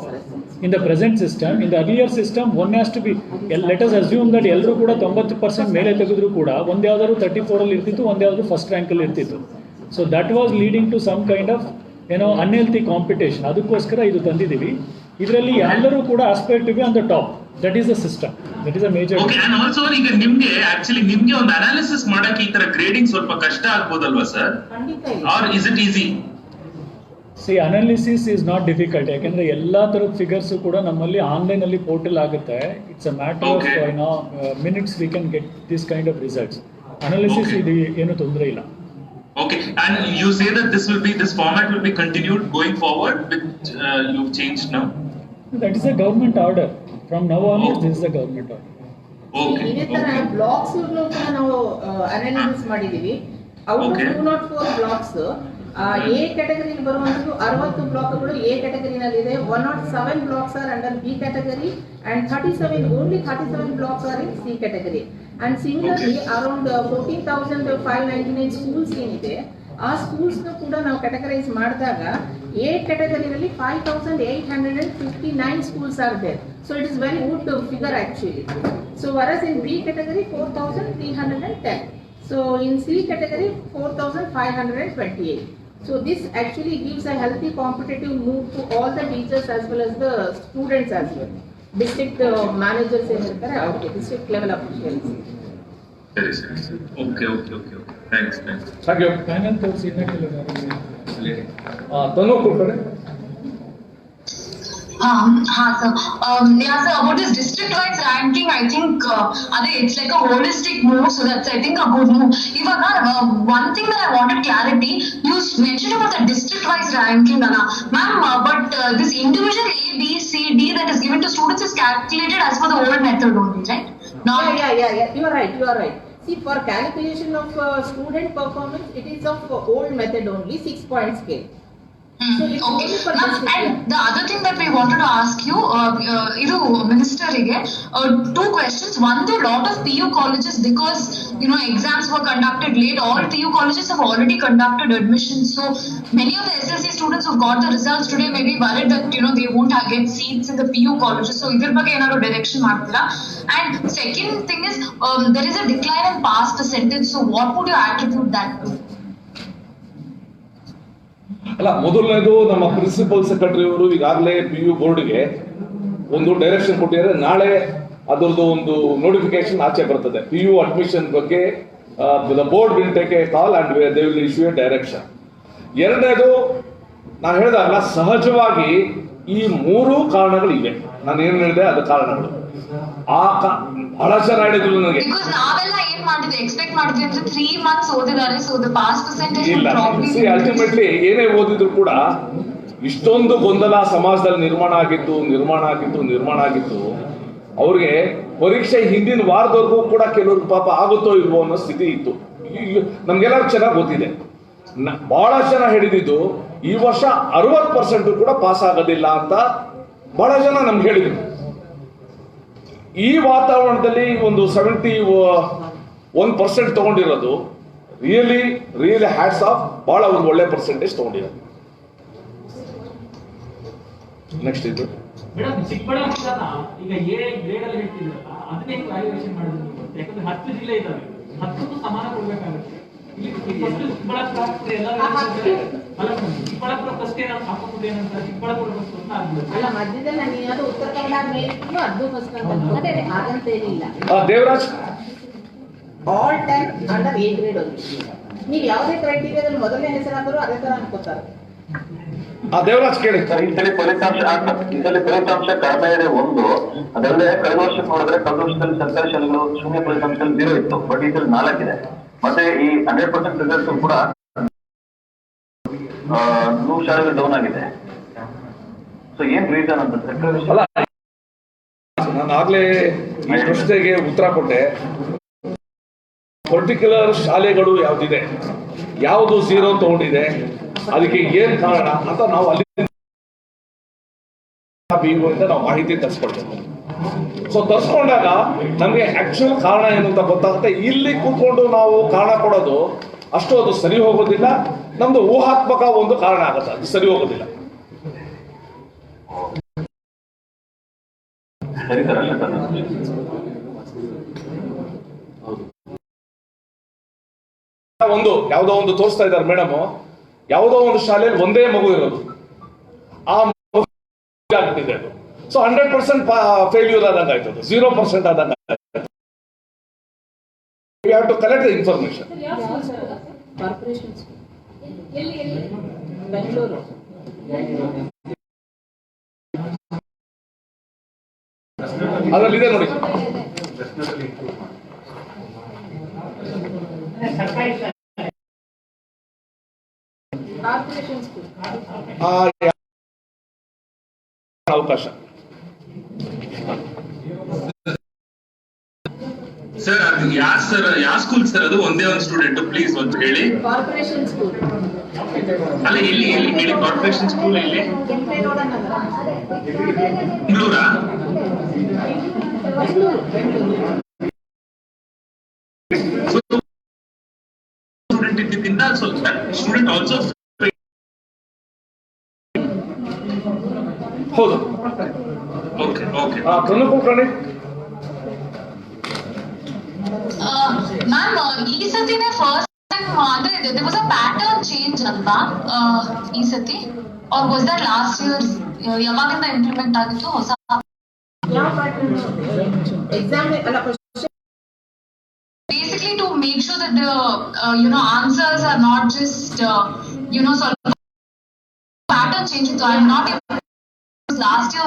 in the present system. In the earlier system, one has to be, let us assume that ಎಲ್ಲರೂ ಕೂಡ 90% ಮೇಲೆ ತೆಗೆದ್ರು ಕೂಡ ಒಂದು ಯಾವುದಾದ್ರು 34 ಅಲ್ಲಿ ಇರ್ತಿತ್ತು, ಒಂದು ಯಾವುದಾದ್ರು ಫಸ್ಟ್ ರ್ಯಾಂಕಲ್ಲಿ ಇರ್ತಿತ್ತು. So that was leading to some kind of unhealthy competition. ಅದಕ್ಕೋಸ್ಕರ ಇದು ತಂದಿದ್ದೀವಿ. ಇದರಲ್ಲಿ ಎಲ್ಲರೂ ಕೂಡ aspire to be on the top. That is the system. That is a major. Okay, and also ಈಗ ನಿಮ್ಗೆ ಒಂದು ಅನಾಲಿಸಿಸ್ ಮಾಡಕ್ಕೆ ಈ ತರ ಗ್ರೇಡಿಂಗ್ ಸ್ವಲ್ಪ ಕಷ್ಟ ಆಗ್ಬೋದಲ್ವಾ sir? Or is it easy? See, analysis is not difficult. ಯಾಕೆಂದ್ರೆ ಎಲ್ಲಾ ತರದ ಫಿಗರ್ಸ್ ಕೂಡ ನಮ್ಮಲ್ಲಿ ಆನ್ಲೈನ್ ಅಲ್ಲಿ ಪೋರ್ಟಲ್ ಆಗುತ್ತೆ. It's a matter of minutes we can get this kind of results. Analysis ಇದು ಏನು ತೊಂದರೆ ಇಲ್ಲ. Okay, and you say that this format will be continued going forward, which you've changed now? That is a government order. From now onwards, this is a government order. Okay. ಇದೇ ತರ blocks ಕೂಡ ನಾವು analysis ಮಾಡಿದೀವಿ. Out of 204 blocks A ಕ್ಯಾಟಗರಿಯಲ್ಲಿ ಬರುವಂತದ್ದು 60 ಬ್ಲಾಕ್ಗಳು A ಕ್ಯಾಟಗರಿನಲ್ಲಿದೆ. 107 blocks R under B category and 37 blocks are in C category. And similarly, around 14,599 schools ಏನಿದೆ, ಆ schools ನ ಕೂಡ ನಾವು categorize ಮಾಡಿದಾಗ A category 5,859 schools are there. So it is very good figure actually. So whereas in B category 4,310. So in C category 4,528. So this actually gives a healthy competitive move to all the teachers as well as the students as well. District managers ಏನಿರ್ತಾರೆ ಅವ್ರಿಗೆ, district level officials. Very serious. Okay. Thanks. Thank you. Panel ತೋರಿಸಿದ್ರೆ ತನು ಕೊಡ್ತಾರೆ. sir. Yeah, sir, about this district-wise ranking, I think it's like a holistic move, so that's, I think, a good move. Even one thing that I wanted clarity, you mentioned about the district-wise ranking, ma'am, but this individual A, B, C, D that is given to students is calculated as per the old method only, right? Now, yeah. You are right. See, for calculation of student performance, it is of old method only, 6-point scale. So Okay. Ma'am, and the other thing that we wanted to ask you, Minister, 2 questions. One, there are a lot of PU colleges, because exams were conducted late. All PU colleges have already conducted admissions. So many of the SSC students who got the results today may be worried that they won't get seats in the PU colleges. So idhar ಬಗ್ಗೆ ಏನಾದ್ರು direction ಮಾಡ್ತೀರಾ? And second thing is, there is a decline in pass percentage. So what would you attribute that to? ಅಲ್ಲ, ಮೊದಲನೇದು ನಮ್ಮ principal secretary ಅವರು ಈಗಾಗಲೇ PU ಬೋರ್ಡ್ಗೆ ಒಂದು direction ಕೊಟ್ಟಿದ್ದಾರೆ. ನಾಳೆ ಅದರದ್ದು ಒಂದು ನೋಟಿಫಿಕೇಶನ್ ಆಚೆ ಬರ್ತದೆ. PU ಅಡ್ಮಿಷನ್ ಬಗ್ಗೆ the board will take A call and they will issue A direction. ಎರಡನೇದು, ನಾನು ಹೇಳಿದಾಗಲ್ಲ, ಸಹಜವಾಗಿ ಈ 3 ಕಾರಣಗಳಿವೆ. ನಾನು ಏನು ಹೇಳಿದೆ ಅದು ಕಾರಣಗಳು. ಬಹಳ ಜನ ಹೇಳಿದ್ರು ನನಗೆ, ನಾವೆಲ್ಲ ಏನ್ ಮಾಡಿದ್ವಿ, ಎಕ್ಸ್ಪೆಕ್ಟ್ ಮಾಡಿದ್ವಿ ಅಂದ್ರೆ 3 months ಓದಿದ್ದಾರೆ, ಸೊ ದ ಪಾಸ್ ಪರ್ಸೆಂಟೇಜ್ ಇಲ್ಲ. ಅಲ್ಟಿಮೇಟ್ಲಿ ಏನೇ ಓದಿದ್ರು ಕೂಡ ಇಷ್ಟೊಂದು ಗೊಂದಲ ಸಮಾಜದಲ್ಲಿ ನಿರ್ಮಾಣ ಆಗಿತ್ತು. ಅವ್ರಿಗೆ ಪರೀಕ್ಷೆ ಹಿಂದಿನ ವಾರದವರೆಗೂ ಕೂಡ ಕೆಲವ್ರಿಗೆ ಪಾಪ ಆಗುತ್ತೋ ಇಲ್ವೋ ಅನ್ನೋ ಸ್ಥಿತಿ ಇತ್ತು. ನಮ್ಗೆಲ್ಲ ಚೆನ್ನಾಗಿ ಗೊತ್ತಿದೆ. ಬಹಳ ಜನ ಹೇಳಿದ್ದು ಈ ವರ್ಷ 60% ಕೂಡ ಪಾಸ್ ಆಗೋದಿಲ್ಲ ಅಂತ ಬಹಳ ಜನ ನಮ್ಗೆ ಹೇಳಿದ್ರು. ಈ ವಾತಾವರಣದಲ್ಲಿ ಒಂದು 71% ತಗೊಂಡಿರೋದು ರಿಯಲಿ ಹ್ಯಾಟ್ಸ್ ಆಫ್. ಬಹಳ ಒಂದು ಒಳ್ಳೆ ಪರ್ಸೆಂಟೇಜ್ ತಗೊಂಡಿರೋದು. ನೆಕ್ಸ್ಟ್ ಇದು ಮೇಡಮ್, ಚಿಕ್ಕಬಳ್ಳಾಪುರನ ಈಗ A ಗ್ರೇಡ್ ಅಲ್ಲಿ ಹೇಳ್ತಿದ್ರಲ್ಲ, ಅದನ್ನೇ ವ್ಯಾಲ್ಯೂಯೇಷನ್ ಮಾಡಿದ್ರು. ಯಾಕಂದ್ರೆ 10 ಜಿಲ್ಲೆ ಇದಾವೆ, 10ಕ್ಕೂ ಸಮಾನ ಕೊಡ್ಬೇಕಾಗುತ್ತೆ. ಇಲ್ಲಿ ಚಿಕ್ಕಬಳ್ಳಾಪುರ ಫಸ್ಟ್ ಏನಾದ್ರು ಹಾಕೋದು ಏನಂತ, ಚಿಕ್ಕಬಳ್ಳಾಪುರ ಫಸ್ಟ್ ಅಂತ ಆಗ್ಬಿಡುತ್ತೆ. ಅಲ್ಲ, ಮಧ್ಯದಲ್ಲಿ ನಾನು ಏನಾದ್ರು ಉತ್ತರ ಕನ್ನಡ ಮೇಲಿಟ್ಟು ಅದು ಫಸ್ಟ್ ಅಂತ ಹಾಗಂತ ಏನಿಲ್ಲ. Devaraj, all time under A grade ಒಂದು. ನೀವು ಯಾವುದೇ ಕ್ರೈಟೀರಿಯಾದಲ್ಲಿ ಮೊದಲನೇ ಹೆಸರಾದರೂ ಅದೇ ತರ ಅನ್ಕೋತಾರೆ. ದೇವರಾಜ್ ಕೇಳಿ. ಸರ್, ಈ ಸಲ ಫಲಿತಾಂಶ ಕಡಿಮೆ ಇದೆ ಒಂದು. ಅದಲ್ಲದೆ ಕಳೆದ ವರ್ಷಕ್ಕೆ ನೋಡಿದ್ರೆ ಕಳೆದ ವರ್ಷದಲ್ಲಿ ಸರ್ಕಾರಿ ಶಾಲೆಗಳು ಶೂನ್ಯ ಫಲಿತಾಂಶದಲ್ಲಿ 0 ಇತ್ತು, ಬಟ್ ಈ ಸಲ 4 ಇದೆ. ಮತ್ತೆ ಈ 100% ರಿಸಲ್ಟ್ ಕೂಡ 100 ಶಾಲೆಗಳು ಡೌನ್ ಆಗಿದೆ. ಸೊ ಏನ್ ರೀಸನ್ ಅಂತ ಅಲ್ಲ, ನಾನು ಆಗ್ಲೇ ಈ ಪ್ರಶ್ನೆಗೆ ಉತ್ತರ ಕೊಟ್ಟೆ. ಪರ್ಟಿಕ್ಯುಲರ್ ಶಾಲೆಗಳು ಯಾವ್ದಿದೆ, ಯಾವುದು 0 ತಗೊಂಡಿದೆ, ಅದಕ್ಕೆ ಏನ್ ಕಾರಣ ಅಂತ ನಾವು ಅಲ್ಲಿ ನಾವು ಮಾಹಿತಿ ತರಿಸ್ಕೊಳ್ತೇವೆ. ಸೊ ತರಿಸ್ಕೊಂಡಾಗ ನಮ್ಗೆ ಆಕ್ಚುಯಲ್ ಕಾರಣ ಏನು ಅಂತ ಗೊತ್ತಾಗುತ್ತೆ. ಇಲ್ಲಿ ಕೂತ್ಕೊಂಡು ನಾವು ಕಾರಣ ಕೊಡೋದು ಅಷ್ಟು ಅದು ಸರಿ ಹೋಗೋದಿಲ್ಲ. ನಮ್ದು ಊಹಾತ್ಮಕ ಒಂದು ಕಾರಣ ಆಗುತ್ತೆ, ಅದು ಸರಿ ಹೋಗೋದಿಲ್ಲ. ಸರಿ ಸರ್, ಒಂದು ಯಾವುದೋ ಒಂದು ತೋರಿಸ್ತಾ ಇದ್ದಾರೆ ಮೇಡಮ್, ಯಾವುದೋ ಒಂದು ಶಾಲೆಯಲ್ಲಿ ಒಂದೇ ಮಗು ಇರೋದು, ಆ ಮಗು ಆಗ್ಬಿಟ್ಟಿದೆ ಅದು. ಸೊ 100% ಫೇಲ್ಯೂರ್ ಆದಂಗೆ ಆಯ್ತದು, 0% ಆದಂಗೆ ಆಯ್ತು. We have to collect the information. Corporation Bengaluru. ಅದರಲ್ಲಿದೆ ನೋಡಿ. ಕಾರ್ಪೊರೇಷನ್ ಸ್ಕೂಲ್ ಅವಕಾಶ. ಸರ್ ಅದು ಯಾವ ಸ್ಕೂಲ್ ಸರ್? ಅದು ಒಂದೇ ಒಂದು ಸ್ಟೂಡೆಂಟ್, ಪ್ಲೀಸ್ ಒಂದು ಹೇಳಿ. ಕಾರ್ಪೊರೇಷನ್ ಸ್ಕೂಲ್ ಅಲ್ಲ, ಎಲ್ಲಿ ಹೇಳಿ? ಕಾರ್ಪೊರೇಷನ್ ಸ್ಕೂಲ್ ಎಲ್ಲಿ? ಕೆಂಪೇಗೌಡ ನಗರ, ಬೆಂಗಳೂರಾ? ಸ್ಟೂಡೆಂಟ್ ಇದ್ದಿದ್ದರಿಂದ ಸ್ವಲ್ಪ ಸ್ಟೂಡೆಂಟ್ ಆಲ್ಸೋ. ಹೌದು. Okay okay. ಪ್ರಮುಖ ಪ್ರಾಣಿ ಮ್ಯಾಮ್, ಈ ಸತಿನೇ ಫಸ್ಟ್ ಟೈಮ್ ಅಂದ್ರೆ there was a pattern change ಅಲ್ವಾ ಈ ಸತಿ, or was that last year? ಯಾವಾಗಿಂದ ಇಂಪ್ಲಿಮೆಂಟ್ ಆಗಿತ್ತು ಹೊಸ ಯಾವ ಪ್ಯಾಟರ್ನ್? ಎಕ್ಸಾಮ್ ಅಲ್ಲ, basically to make sure that the answers are not just sort of pattern change. So I'm not even last year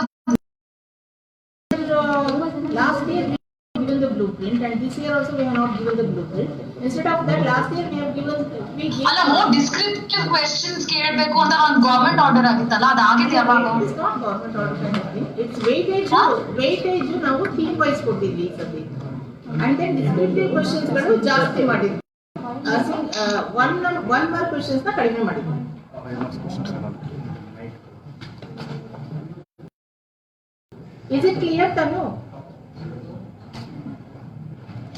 we given the blueprint, and this year also we have not given the blueprint. Instead of that, last year we gave alla more descriptive questions ಕೇಳಬೇಕು ಅಂತ ಒಂದು government order ಆಗಿತ್ತಲ್ಲ, ಅದು ಆಗಿದೆ ಯಾವಾಗ? It's not government order kind of thing. It's weightage ನಾವು theme wise ಕೊಟ್ಟಿದ್ವಿ ಈ ಸತಿ, and then descriptive questions ಗಳು ಜಾಸ್ತಿ ಮಾಡಿದ್ವಿ. ಒನ್ ಮಾರ್ಕ್ ಕ್ವೆಶ್ಚನ್ಸ್ ನ ಕಡಿಮೆ ಮಾಡಿದ್ವಿ. Is it clear, Tanu?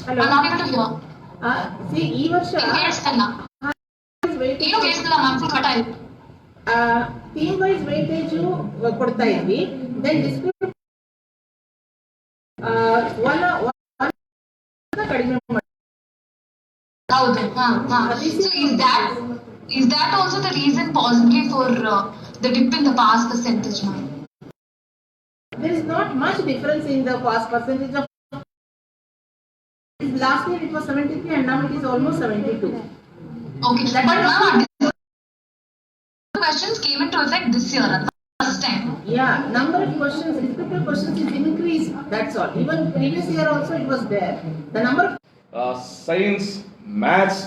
Hello. I'm not able to hear. See, ಈ ವರ್ಷ ಥೀಮ್ ವೈಸ್ ವೇಟೇಜ್ ಕೊಡ್ತಾ ಇದ್ವಿ. ದೆನ್ ಡಿಸ್ಕ್ರಿಪ್ಟಿವ್ ಕಡಿಮೆ ಮಾಡಿ. ಹೌದು. Is that also the reason possibly for the dip in the pass percentage, ma'am? There is not much difference in the pass percentage of last year. It was 73 and now it is almost 72. Okay, but ma'am, questions came into effect this year at the first time. Yeah, number of questions, descriptive questions is increased, that's all. Even previous year also it was there. The number of science, maths,